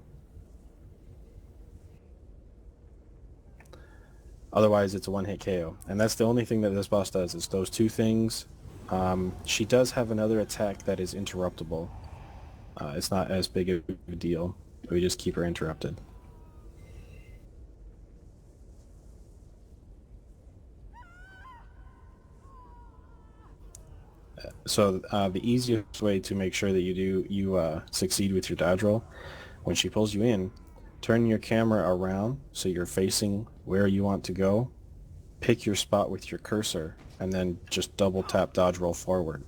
Otherwise, it's a one-hit KO. And that's the only thing that this boss does is those 2 things. She does have another attack that is interruptible. It's not as big of a deal. We just keep her interrupted. So the easiest way to make sure that you succeed with your dodge roll, when she pulls you in, turn your camera around so you're facing where you want to go, pick your spot with your cursor, and then just double tap dodge roll forward.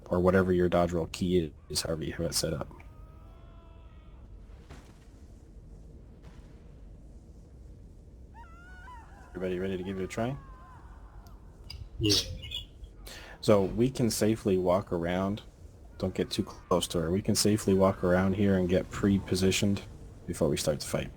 Or whatever your dodge roll key is, however you have it set up. Everybody ready to give it a try? Yeah. So we can safely walk around. Don't get too close to her. We can safely walk around here and get pre-positioned before we start the fight.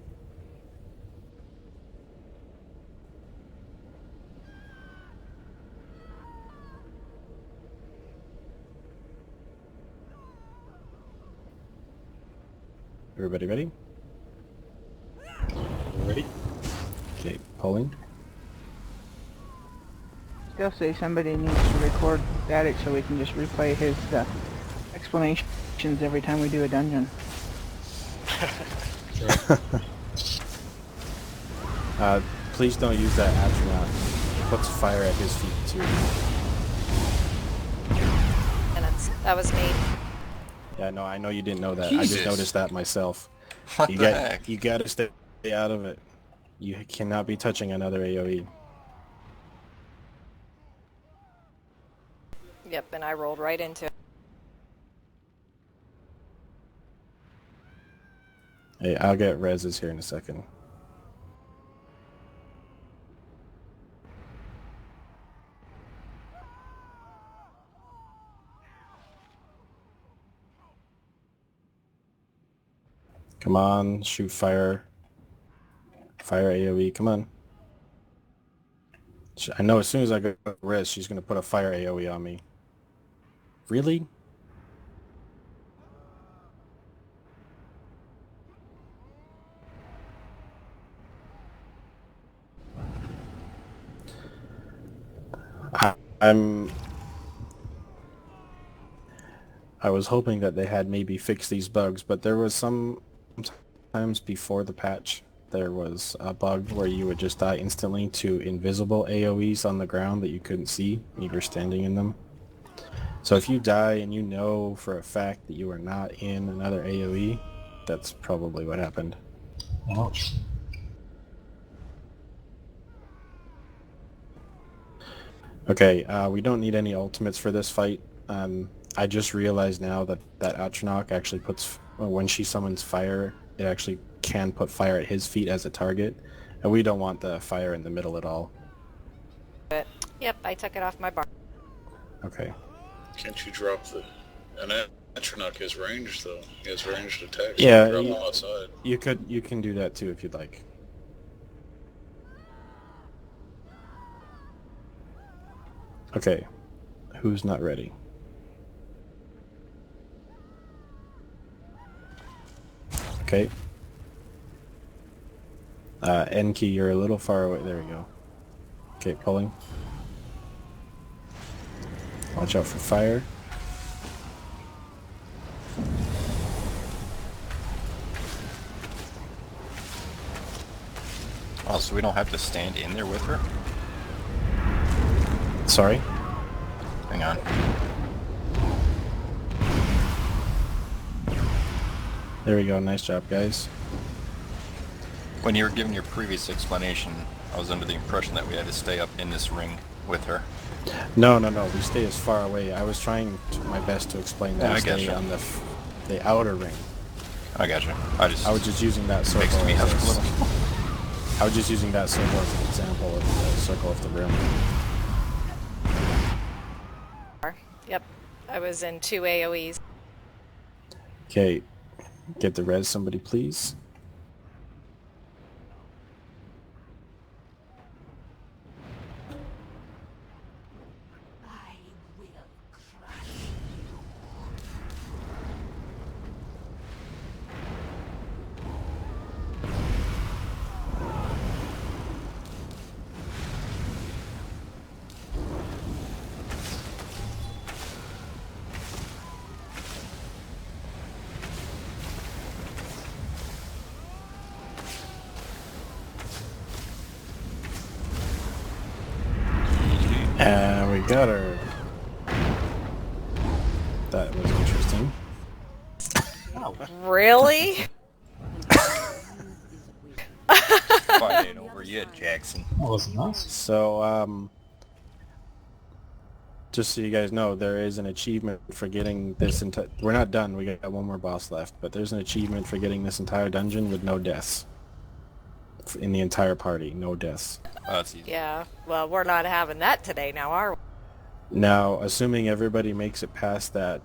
Everybody ready? Ready? Okay, pulling. Still say somebody needs to record static so we can just replay his explanations every time we do a dungeon. Please don't use that astronaut. He puts fire at his feet too. And that was me. Yeah, no, I know you didn't know that. Jesus. I just noticed that myself. What the heck? You gotta stay out of it. You cannot be touching another AoE. Yep, and I rolled right into it. Hey, I'll get reses here in a second. Come on, shoot fire. Fire AoE, come on. I know as soon as I go res, she's going to put a fire AoE on me. Really? I was hoping that they had maybe fixed these bugs, but there was sometimes before the patch, there was a bug where you would just die instantly to invisible AoEs on the ground that you couldn't see when you were standing in them. So if you die and you know for a fact that you are not in another AoE, that's probably what happened. Ouch. Okay, we don't need any ultimates for this fight. I just realized now that Atronach actually puts, when she summons fire, it actually can put fire at his feet as a target, and we don't want the fire in the middle at all. But, yep, I took it off my bar. Okay. Can't you drop the... And Atronach has range, though. He has ranged attacks. Yeah, Drop them outside. you can do that too if you'd like. Okay, who's not ready? Okay. Enki, you're a little far away. There we go. Okay, pulling. Watch out for fire. Oh, so we don't have to stand in there with her? Sorry? Hang on. There we go. Nice job, guys. When you were giving your previous explanation, I was under the impression that we had to stay up in this ring with her. No. We stay as far away. I was trying my best to explain that Yeah, I we stay gotcha. on the outer ring. I gotcha. I was just using that circle. Mixed me up a little. I was just using that circle as an example of the circle of the room. Yep, I was in 2 AoEs. Okay, get the res, somebody please. And we got her. That was interesting. Really? Fight ain't over yet, Jackson. That wasn't nice. So, just so you guys know, there is an achievement for getting this entire... We're not done, we got one more boss left, but there's an achievement for getting this entire dungeon with no deaths. In the entire party, no deaths. Oh, that's easy. Yeah, well, we're not having that today now, are we? Now, assuming everybody makes it past that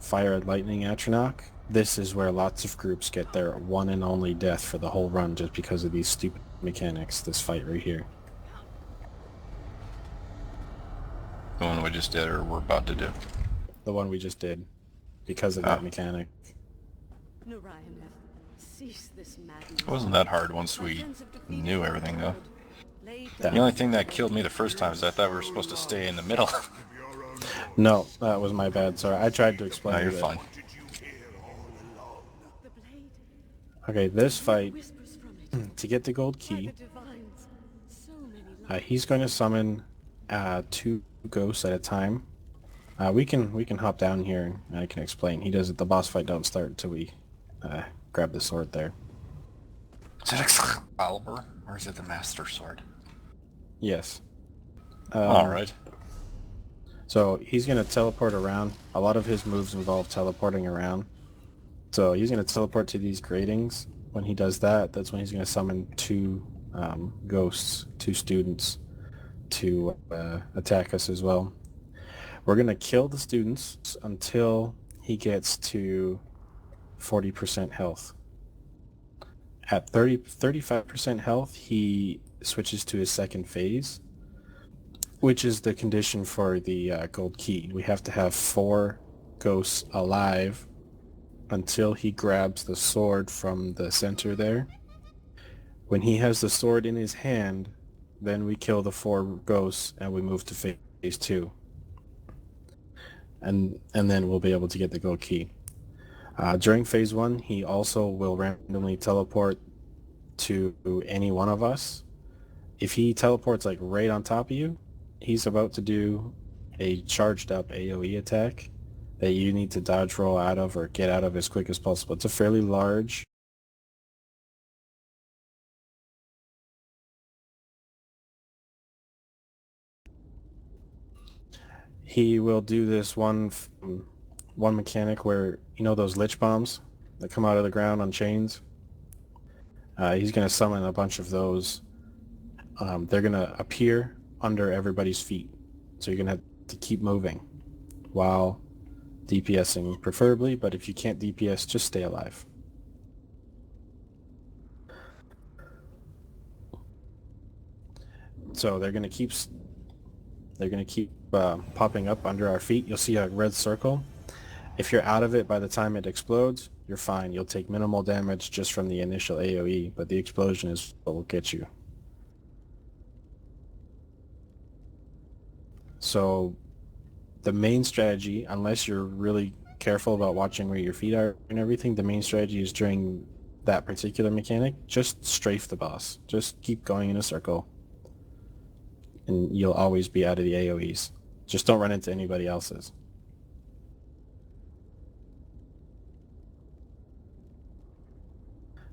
fire and lightning Atronach, this is where lots of groups get their one and only death for the whole run just because of these stupid mechanics, this fight right here. The one we just did or we're about to do? The one we just did, because of that mechanic. Cease this madness. It wasn't that hard once we knew everything, though. That. The only thing that killed me the first time is I thought we were supposed to stay in the middle. No, that was my bad. Sorry, I tried to explain. No, you're that. fine. Okay, this fight, to get the gold key, he's going to summon 2 ghosts at a time. We can hop down here and I can explain. He does it. The boss fight don't start until we grab the sword there. Is it Excalibur or is it the Master Sword? Yes. Alright. So he's going to teleport around. A lot of his moves involve teleporting around. So he's going to teleport to these gratings. When he does that, that's when he's going to summon 2 ghosts, 2 students, to attack us as well. We're going to kill the students until he gets to 40% health. At 35% health, he switches to his second phase, which is the condition for the gold key. We have to have 4 ghosts alive until he grabs the sword from the center there. When he has the sword in his hand, then we kill the 4 ghosts and we move to phase 2. And then we'll be able to get the gold key. During phase 1, he also will randomly teleport to any one of us. If he teleports like right on top of you, he's about to do a charged up AoE attack that you need to dodge roll out of or get out of as quick as possible. It's a fairly large he will do this one mechanic where, you know those lich bombs that come out of the ground on chains? He's going to summon a bunch of those. They're going to appear under everybody's feet. So you're going to have to keep moving while DPSing preferably, but if you can't DPS, just stay alive. So they're going to keep popping up under our feet. You'll see a red circle. If you're out of it by the time it explodes, you're fine. You'll take minimal damage just from the initial AoE, but the explosion is what will get you. So the main strategy, unless you're really careful about watching where your feet are and everything, the main strategy is during that particular mechanic, just strafe the boss. Just keep going in a circle. and you'll always be out of the AoEs. Just don't run into anybody else's.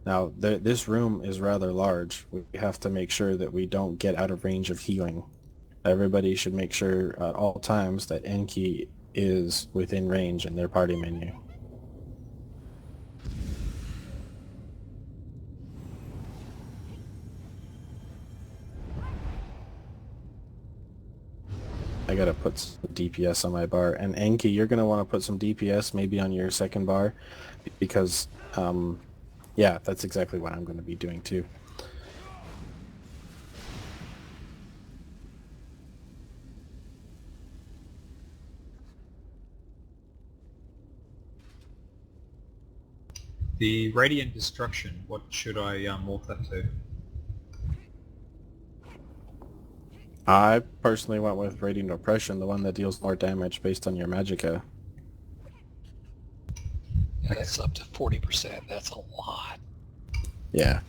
Now, this room is rather large. We have to make sure that we don't get out of range of healing. Everybody should make sure at all times that Enki is within range in their party menu. I gotta put some DPS on my bar. And Enki, you're gonna want to put some DPS maybe on your second bar, because yeah, that's exactly what I'm going to be doing too. The Radiant Destruction, what should I morph that to? I personally went with Radiant Oppression, the one that deals more damage based on your magicka. Yeah, that's up to 40%. That's a lot. Yeah.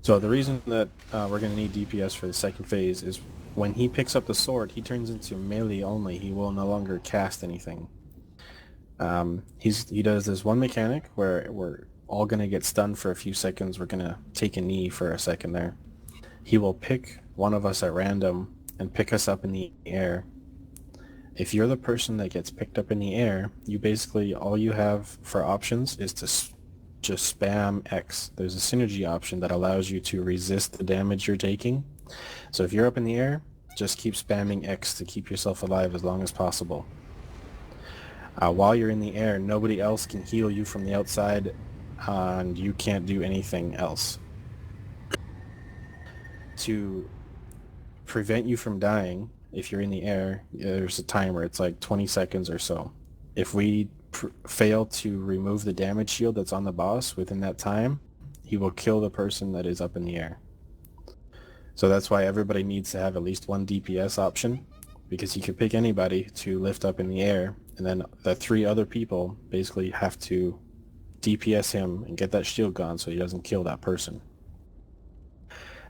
So the reason that we're going to need DPS for the second phase is when he picks up the sword, he turns into melee only. He will no longer cast anything. He does this one mechanic where we're all going to get stunned for a few seconds. We're going to take a knee for a second there. He will pick one of us at random and pick us up in the air. If you're the person that gets picked up in the air, you basically, all you have for options is to just spam X. There's a synergy option that allows you to resist the damage you're taking. So if you're up in the air, just keep spamming X to keep yourself alive as long as possible. While you're in the air, nobody else can heal you from the outside, and you can't do anything else. To prevent you from dying, if you're in the air, there's a timer. It's like 20 seconds or so. If we fail to remove the damage shield that's on the boss within that time, he will kill the person that is up in the air. So that's why everybody needs to have at least one DPS option, because you can pick anybody to lift up in the air, and then the 3 other people basically have to DPS him and get that shield gone so he doesn't kill that person.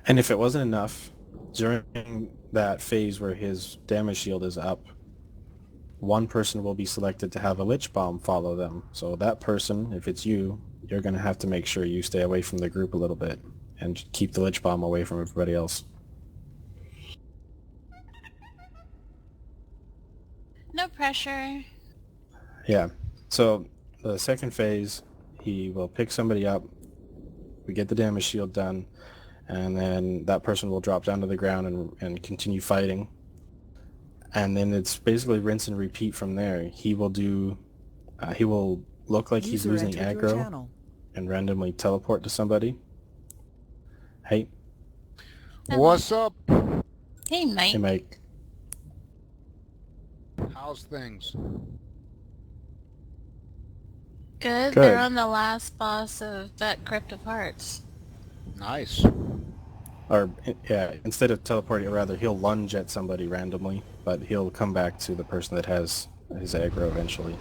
And if it wasn't enough, during that phase where his damage shield is up, one person will be selected to have a Lich Bomb follow them. So that person, if it's you, you're going to have to make sure you stay away from the group a little bit and keep the Lich Bomb away from everybody else. No pressure. Yeah. So the second phase, he will pick somebody up, we get the damage shield done, and then that person will drop down to the ground and continue fighting. And then it's basically rinse and repeat from there. He will do, he will look like he's losing aggro and randomly teleport to somebody. Hey. What's up? Hey, Mike. Hey, Mike. How's things? Good. Good. They're on the last boss of that Crypt of Hearts. Nice. Or, yeah, instead of teleporting, rather, he'll lunge at somebody randomly, but he'll come back to the person that has his aggro eventually.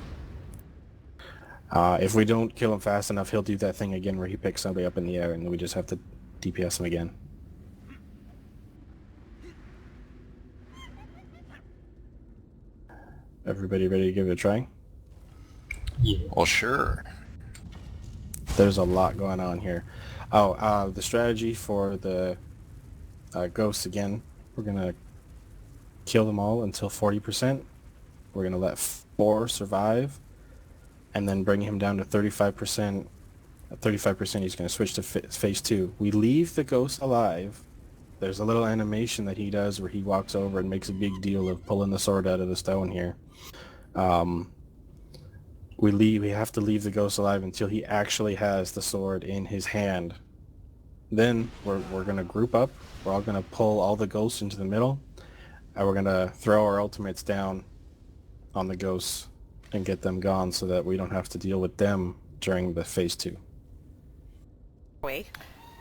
If we don't kill him fast enough, he'll do that thing again where he picks somebody up in the air, and we just have to DPS him again. Everybody ready to give it a try? Yeah. Well, sure. There's a lot going on here. Oh, the strategy for the ghosts again, we're going to kill them all until 40%. We're going to let 4 survive, and then bring him down to 35%. At 35%, he's going to switch to phase 2. We leave the ghost alive. There's a little animation that he does where he walks over and makes a big deal of pulling the sword out of the stone here. We have to leave the ghost alive until he actually has the sword in his hand. Then we're going to group up. We're all going to pull all the ghosts into the middle, and we're going to throw our ultimates down on the ghosts and get them gone so that we don't have to deal with them during the phase 2.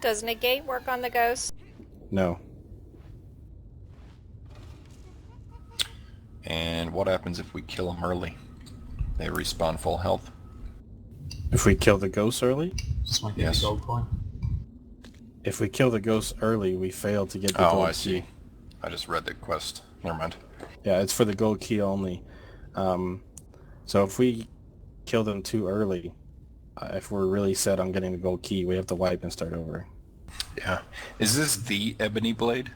Does negate work on the ghost? No. And what happens if we kill them early? They respawn full health. If we kill the ghosts early? Just want to get Yes. the gold coin. If we kill the ghosts early, we fail to get the gold Oh, I key. see. I just read the quest. Never mind. Yeah, it's for the gold key only. So if we kill them too early, if we're really set on getting the gold key, we have to wipe and start over. Yeah. Is this the ebony blade?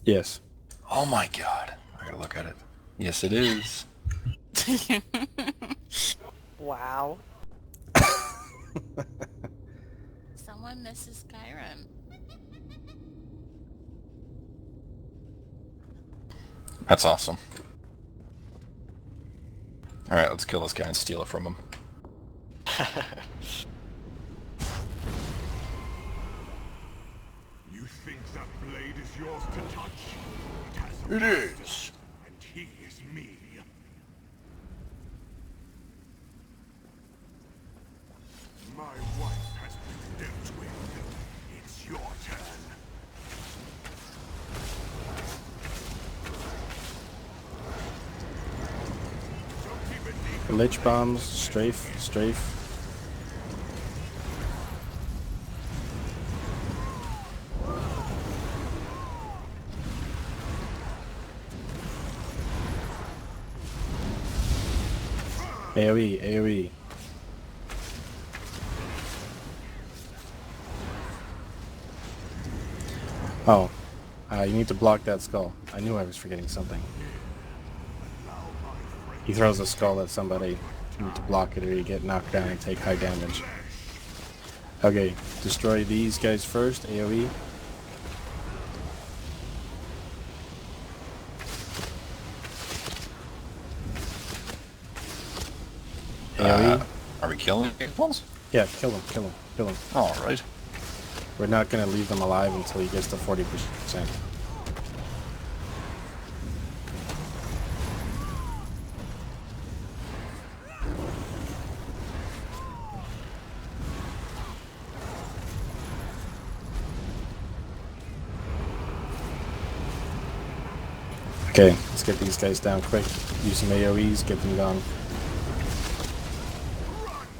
Yes. Oh my god. I gotta look at it. Yes, it is. Wow. Someone misses Skyrim. That's awesome. Alright, let's kill this guy and steal it from him. You think that blade is yours to touch? It has a It master, is. and he is me. My wife has been dealt with. It's your turn. Lich bombs, strafe, strafe. AoE, AoE. Oh, you need to block that skull. I knew I was forgetting something. He throws a skull at somebody. You need to block it or you get knocked down and take high damage. Okay, destroy these guys first, AoE. AoE. Are we killing ones? Yeah, kill him, kill him, kill him. Alright. We're not going to leave them alive until he gets to 40%. Okay, let's get these guys down quick. Use some AoEs, get them gone.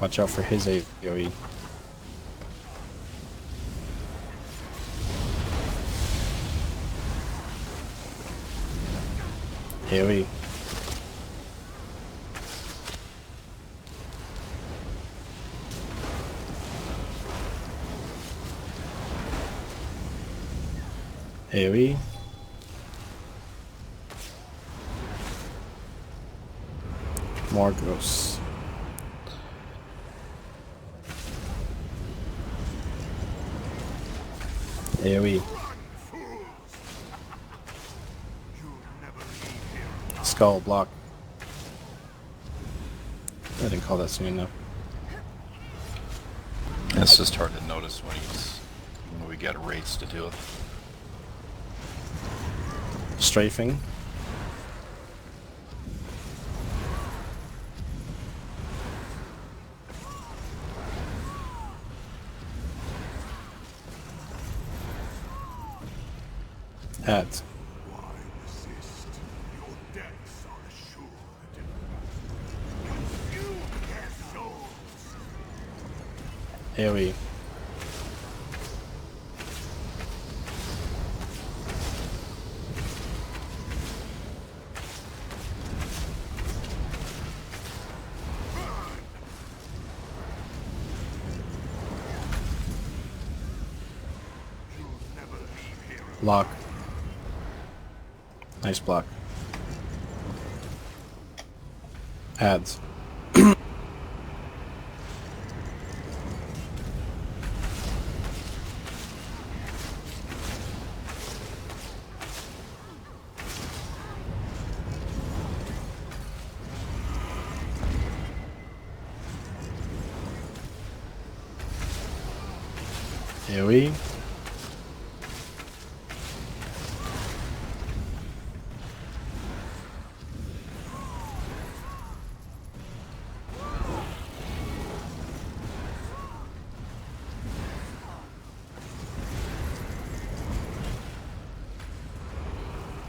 Watch out for his AoE. AoE. AoE. More ghosts. AoE. Skull block. I didn't call that soon enough. It's just hard to notice when we get rates to do it. Strafing. Ads. AoE. Block. Nice block. Ads. AoE.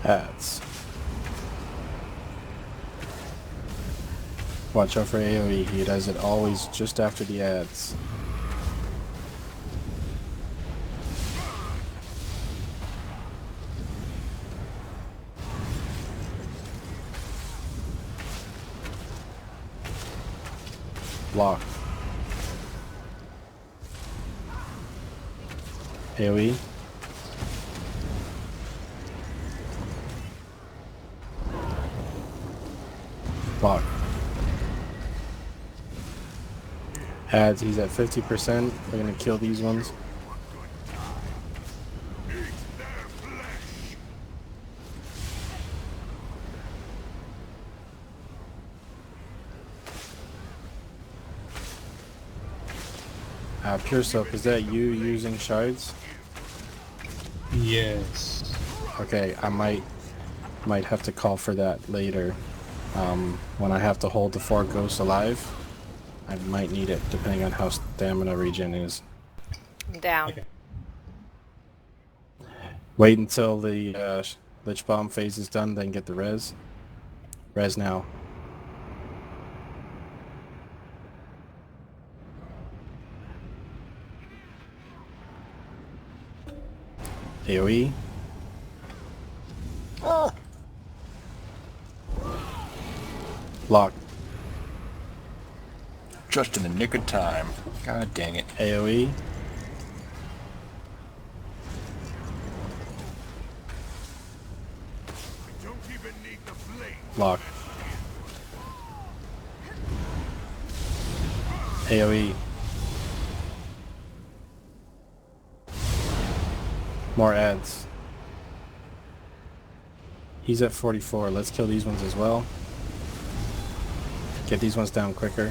Ads. Watch out for AoE, he does it always just after the ads. Block. AoE. Block. Adds, he's at 50%. We're gonna kill these ones. Pure Soap, is that you using shards? Yes. Okay, I might have to call for that later. When I have to hold the 4 ghosts alive, I might need it depending on how stamina regen is. I'm down. Okay. Wait until the Lich Bomb phase is done, then get the res. Res now. AoE. Oh. Lock. Just in the nick of time. God dang it. AoE. Lock. AoE. More ads. He's at 44. Let's kill these ones as well. Get these ones down quicker.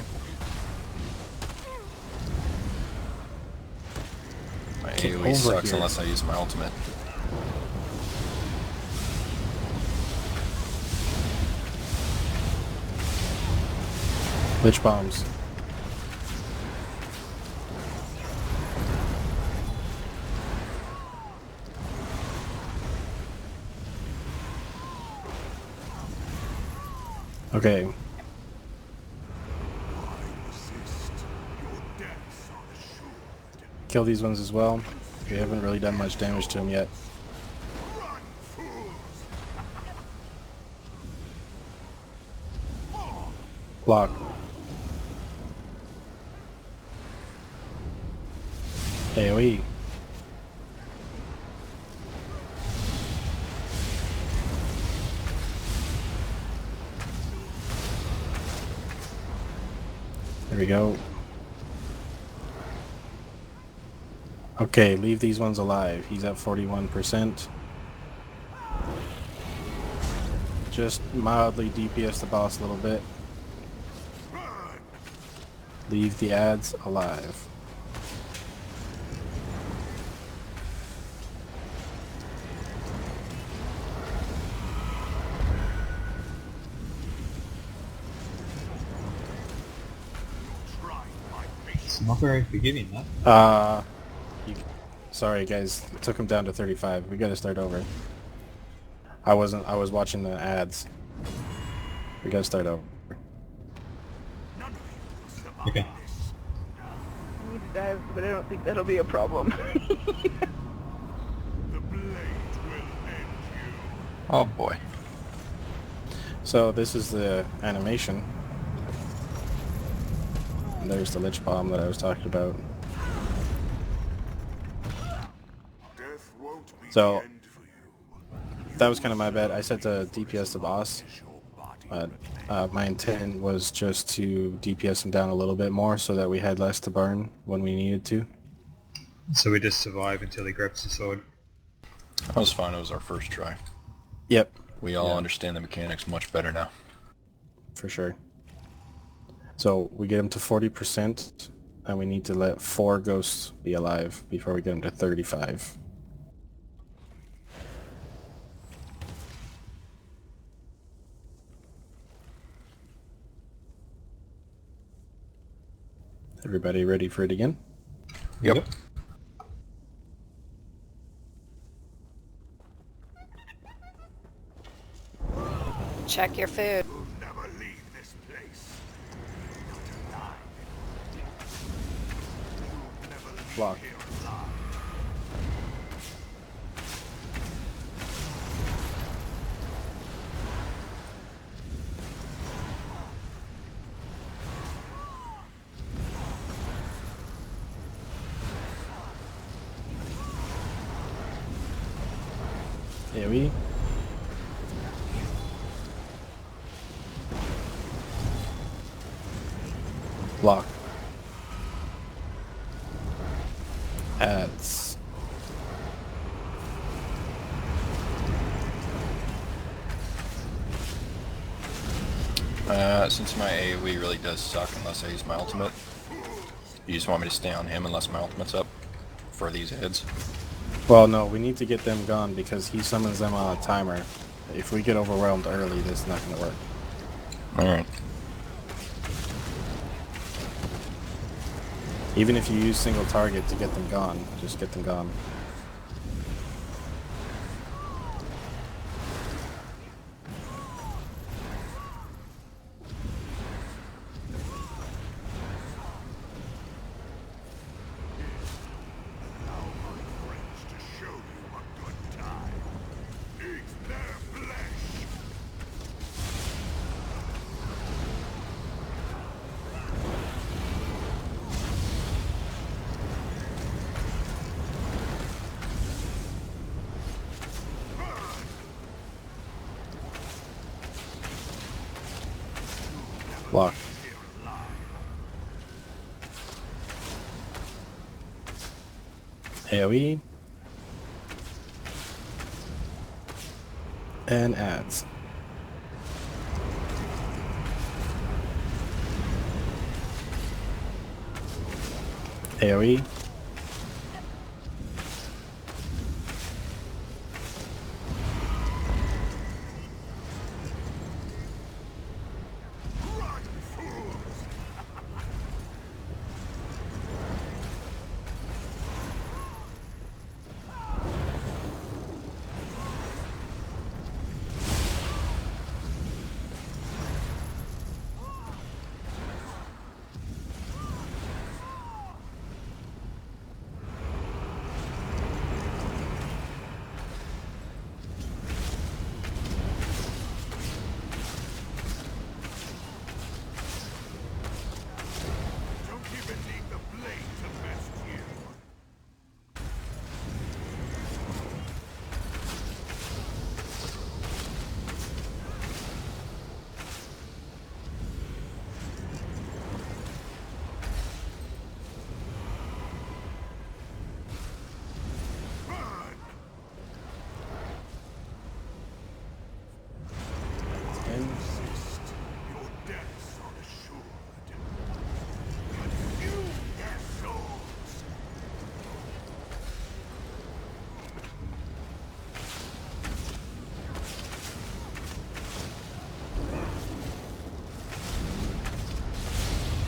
My Get AoE over sucks here. unless I use my ultimate. Lich Bombs. Okay. Kill these ones as well. We haven't really done much damage to them yet. Block. AoE. There we go. Okay, leave these ones alive. He's at 41%. Just mildly DPS the boss a little bit. Leave the ads alive. It's not very forgiving, that. Sorry guys, it took him down to 35. We gotta start over. I was watching the ads. We gotta start over. Okay. I need to dive, but I don't think that'll be a problem. Oh boy. So this is the animation. And there's the Lich Bomb that I was talking about. So that was kind of my bad. I said to DPS the boss, but my intent was just to DPS him down a little bit more so that we had less to burn when we needed to. So we just survive until he grabs the sword. That was fine. It was our first try. Yep. We all understand the mechanics much better now. For sure. So we get him to 40%, and we need to let 4 ghosts be alive before we get him to 35. Everybody ready for it again? Yep. Check your food. Block. AoE. Block. Adds. Since my AoE really does suck unless I use my ultimate, you just want me to stay on him unless my ultimate's up for these heads? Well, no, we need to get them gone because he summons them on a timer. If we get overwhelmed early, this is not going to work. Alright. Even if you use single target to get them gone, just get them gone. Block. AoE. And adds. AoE.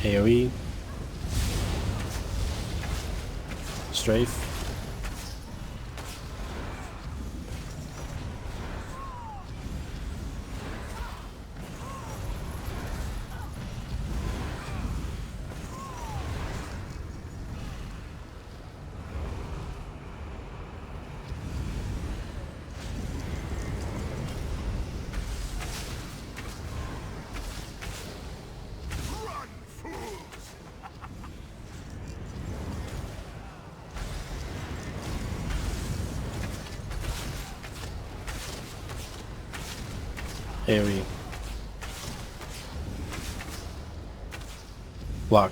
AoE. Strafe. AoE. Block.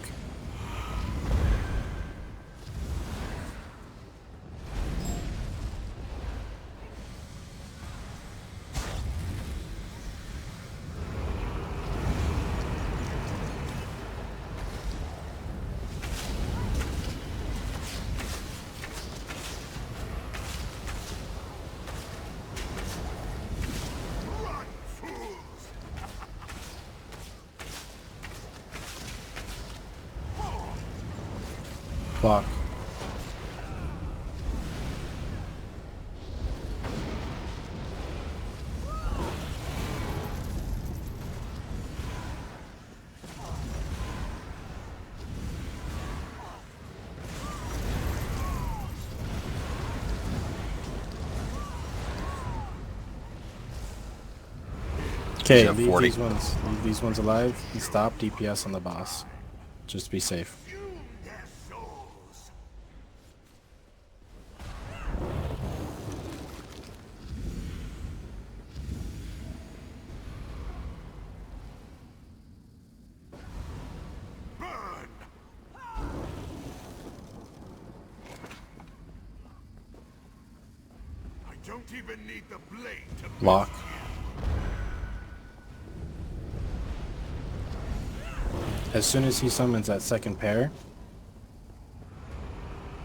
Block. Okay, leave these ones alive and stop DPS on the boss. Just be safe. don't even need the blade to Lock. As soon as he summons that second pair,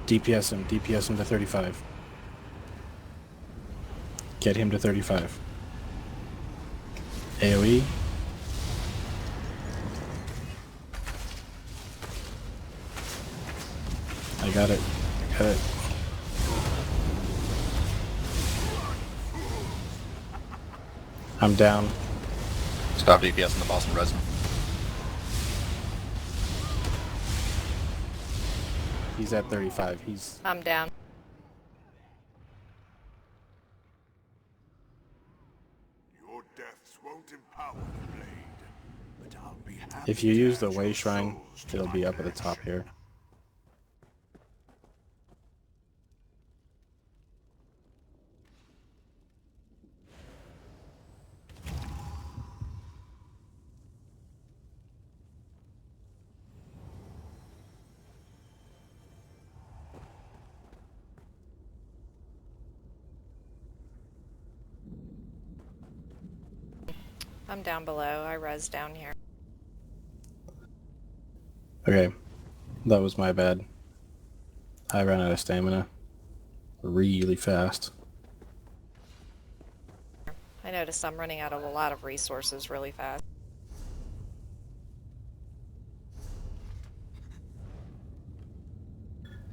DPS him to 35. Get him to 35. AoE. I got it. I got it. I'm down. Stop DPS in the Boston resin. He's at 35. He's... I'm down. Your deaths won't empower the blade, but I'll be happy If you to use the add Way your Shrine, souls to it'll my be up at the collection. top here. I'm down below. I res down here. Okay. That was my bad. I ran out of stamina really fast. I noticed I'm running out of a lot of resources really fast.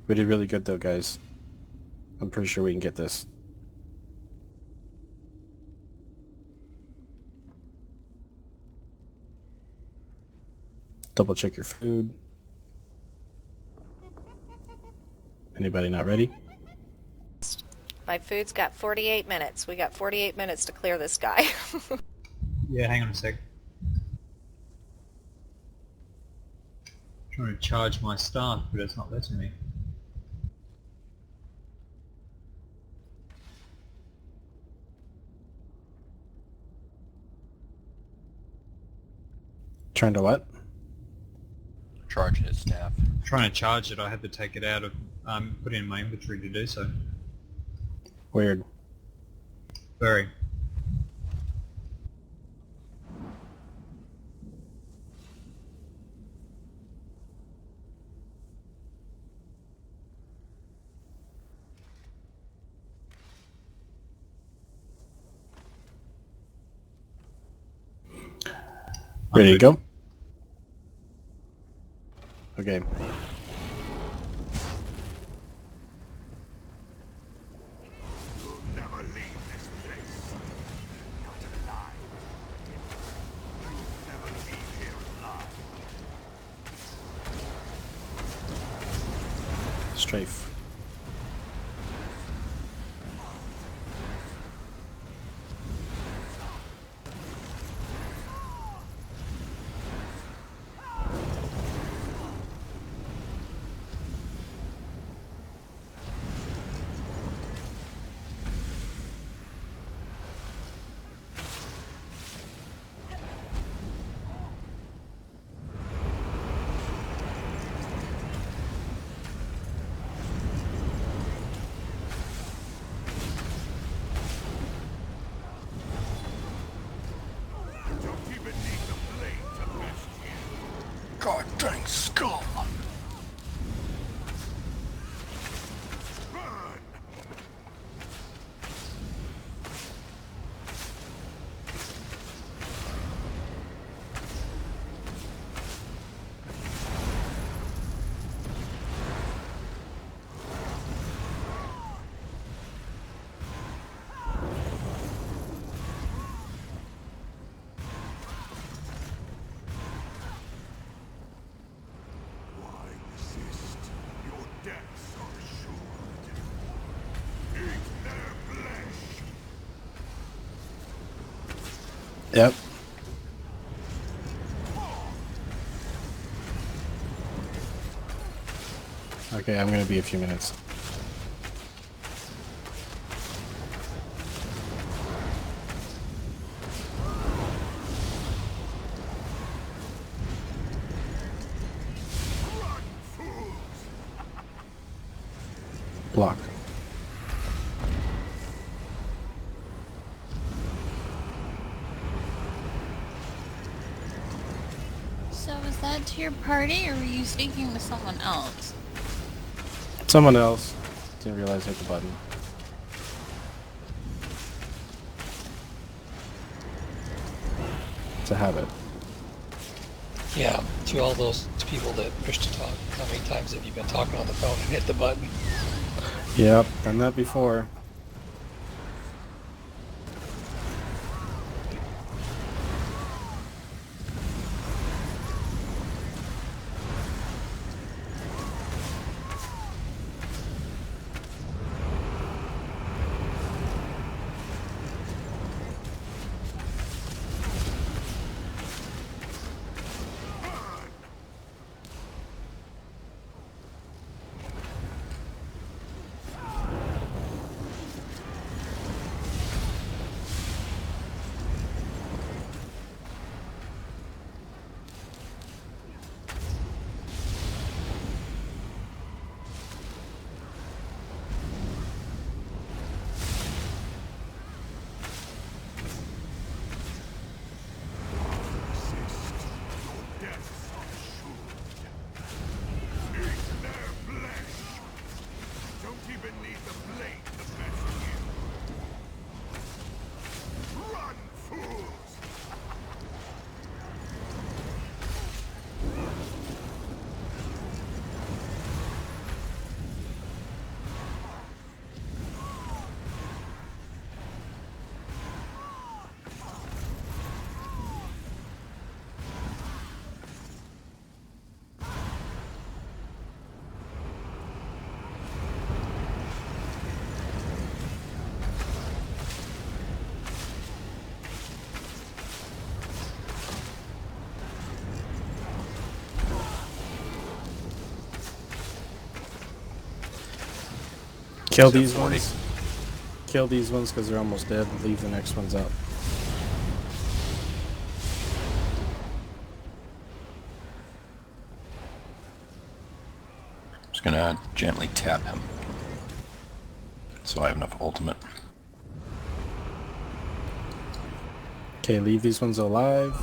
We did really good though, guys. I'm pretty sure we can get this. Double check your food. Anybody not ready? My food's got 48 minutes. We got 48 minutes to clear this guy. Yeah, hang on a sec. Trying to charge my staff, but it's not letting me. Trying to what? Charge his staff. Trying to charge it, I had to take it out of, put it in my inventory to do so. Weird. Very. Ready to go? Okay. You'll never leave this place. Not alive. You'll never leave here alive. Strafe. God dang scum! Yep. Okay, I'm gonna be a few minutes. Block. to your party, or were you speaking to someone else? Someone else. Didn't realize I hit the button. It's a habit. Yeah, to all those people that push to talk, how many times have you been talking on the phone and hit the button? Yep, done that before. Kill these ones. Kill these ones because they're almost dead. Leave the next ones up. Just gonna gently tap him. So I have enough ultimate. Okay, leave these ones alive.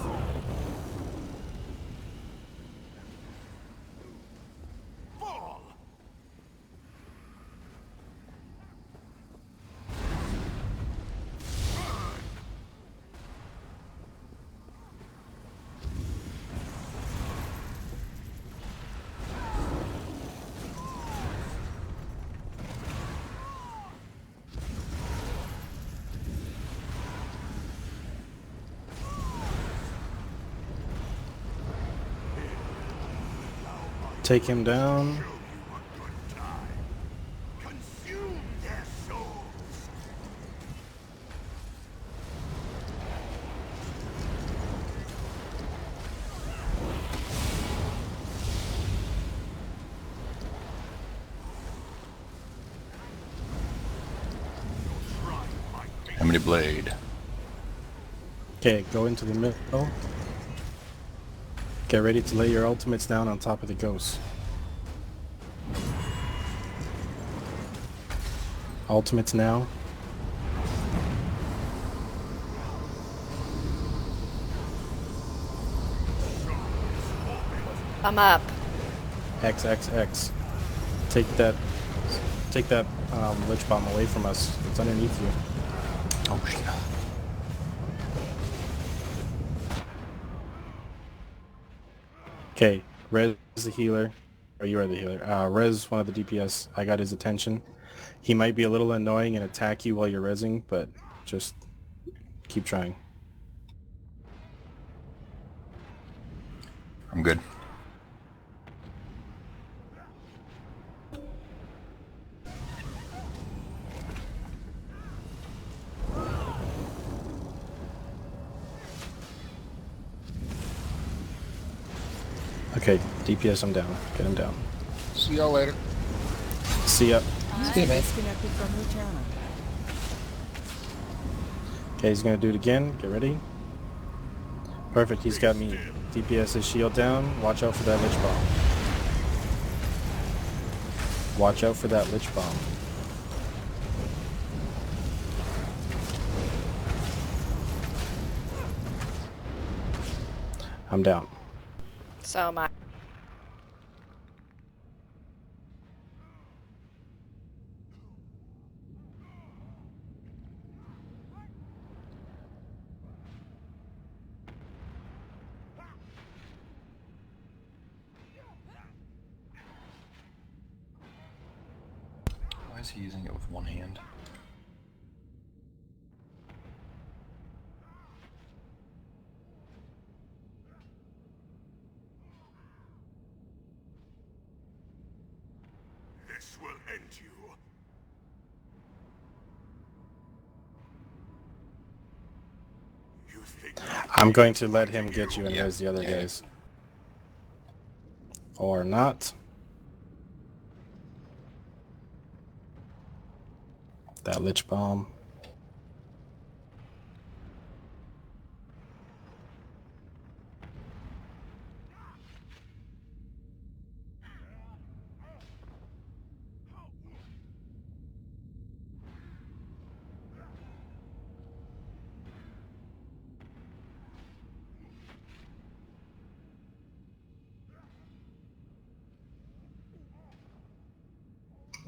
Take him down. How many blade? Okay, go into the middle. Get ready to lay your ultimates down on top of the ghosts. Ultimates now. I'm up. XXX. Take that lich bomb away from us. It's underneath you. Oh shit. Okay, Rez is the healer. Or you are the healer. Rez, one of the DPS. I got his attention. He might be a little annoying and attack you while you're rezzing, but just keep trying. I'm good. Okay, DPS, I'm down. Get him down. See y'all later. See ya. See you, man. Disconnected from your channel. Okay, he's gonna do it again. Get ready. Perfect, he's got me. DPS is shield down. Watch out for that lich bomb. Watch out for that lich bomb. I'm down. So am I. is he using it with one hand? This will end you. You think I'm going to let him get you and Yeah. res the other Yeah. guys. Or not. That Lich Bomb.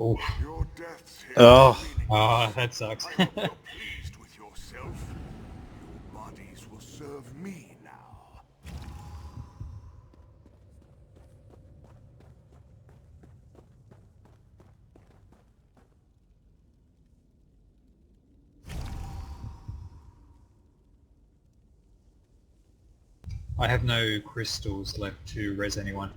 Oh. your deaths here Oh. Oh, that sucks. I hope you're pleased with yourself. Your bodies will serve me now. I have no crystals left to res anyone.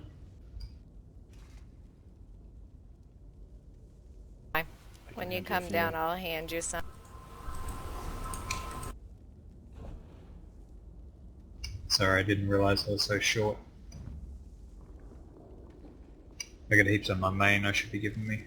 When you come down, I'll hand you some. Sorry, I didn't realise I was so short. I got heaps on my main I should be giving me.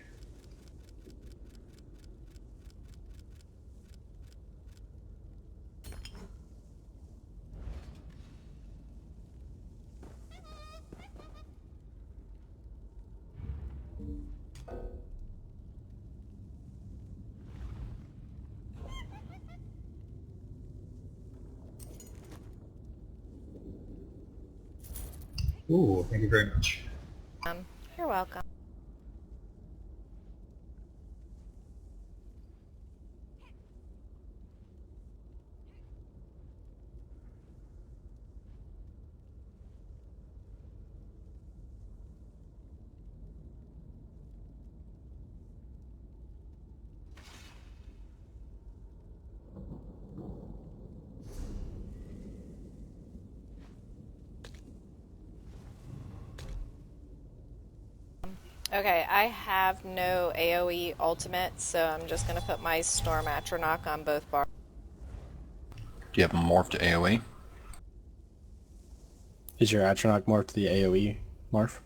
Ooh, thank you very much. You're welcome. Okay, I have no AoE ultimate, so I'm just going to put my Storm Atronach on both bars. Do you have a morph to AoE? Is your Atronach morph to the AoE morph?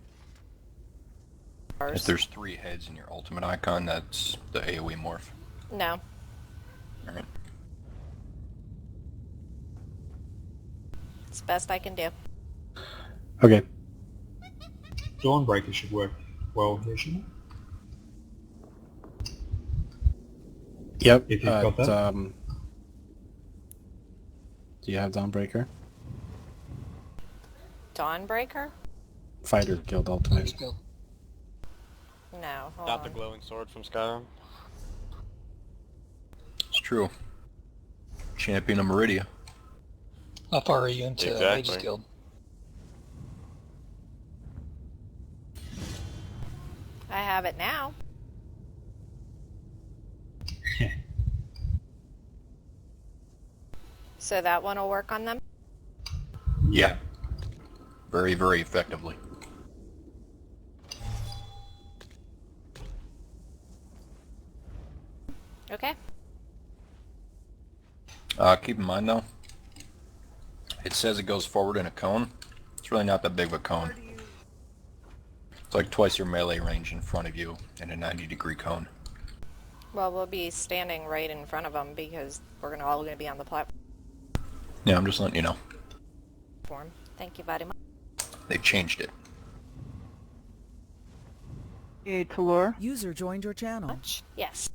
If there's 3 heads in your ultimate icon, that's the AoE morph. No. Alright. It's the best I can do. Okay. Dawnbreaker should work well here, shouldn't it? Yep. If you've got that. Do you have Dawnbreaker? Dawnbreaker? Fighter Guild Ultimate. No, hold Not the on. glowing sword from Skyrim. It's true. Champion of Meridia. How far are you into Mage's Exactly. Guild? I have it now. So that one will work on them? Yeah. Very, very effectively. Okay. Keep in mind though, it says it goes forward in a cone. It's really not that big of a cone. It's like twice your melee range in front of you in a 90-degree cone. Well, we'll be standing right in front of them because we're all going to be on the platform. Yeah, I'm just letting you know. Thank you very much. They changed it. Hey, Talore. User joined your channel. Yes.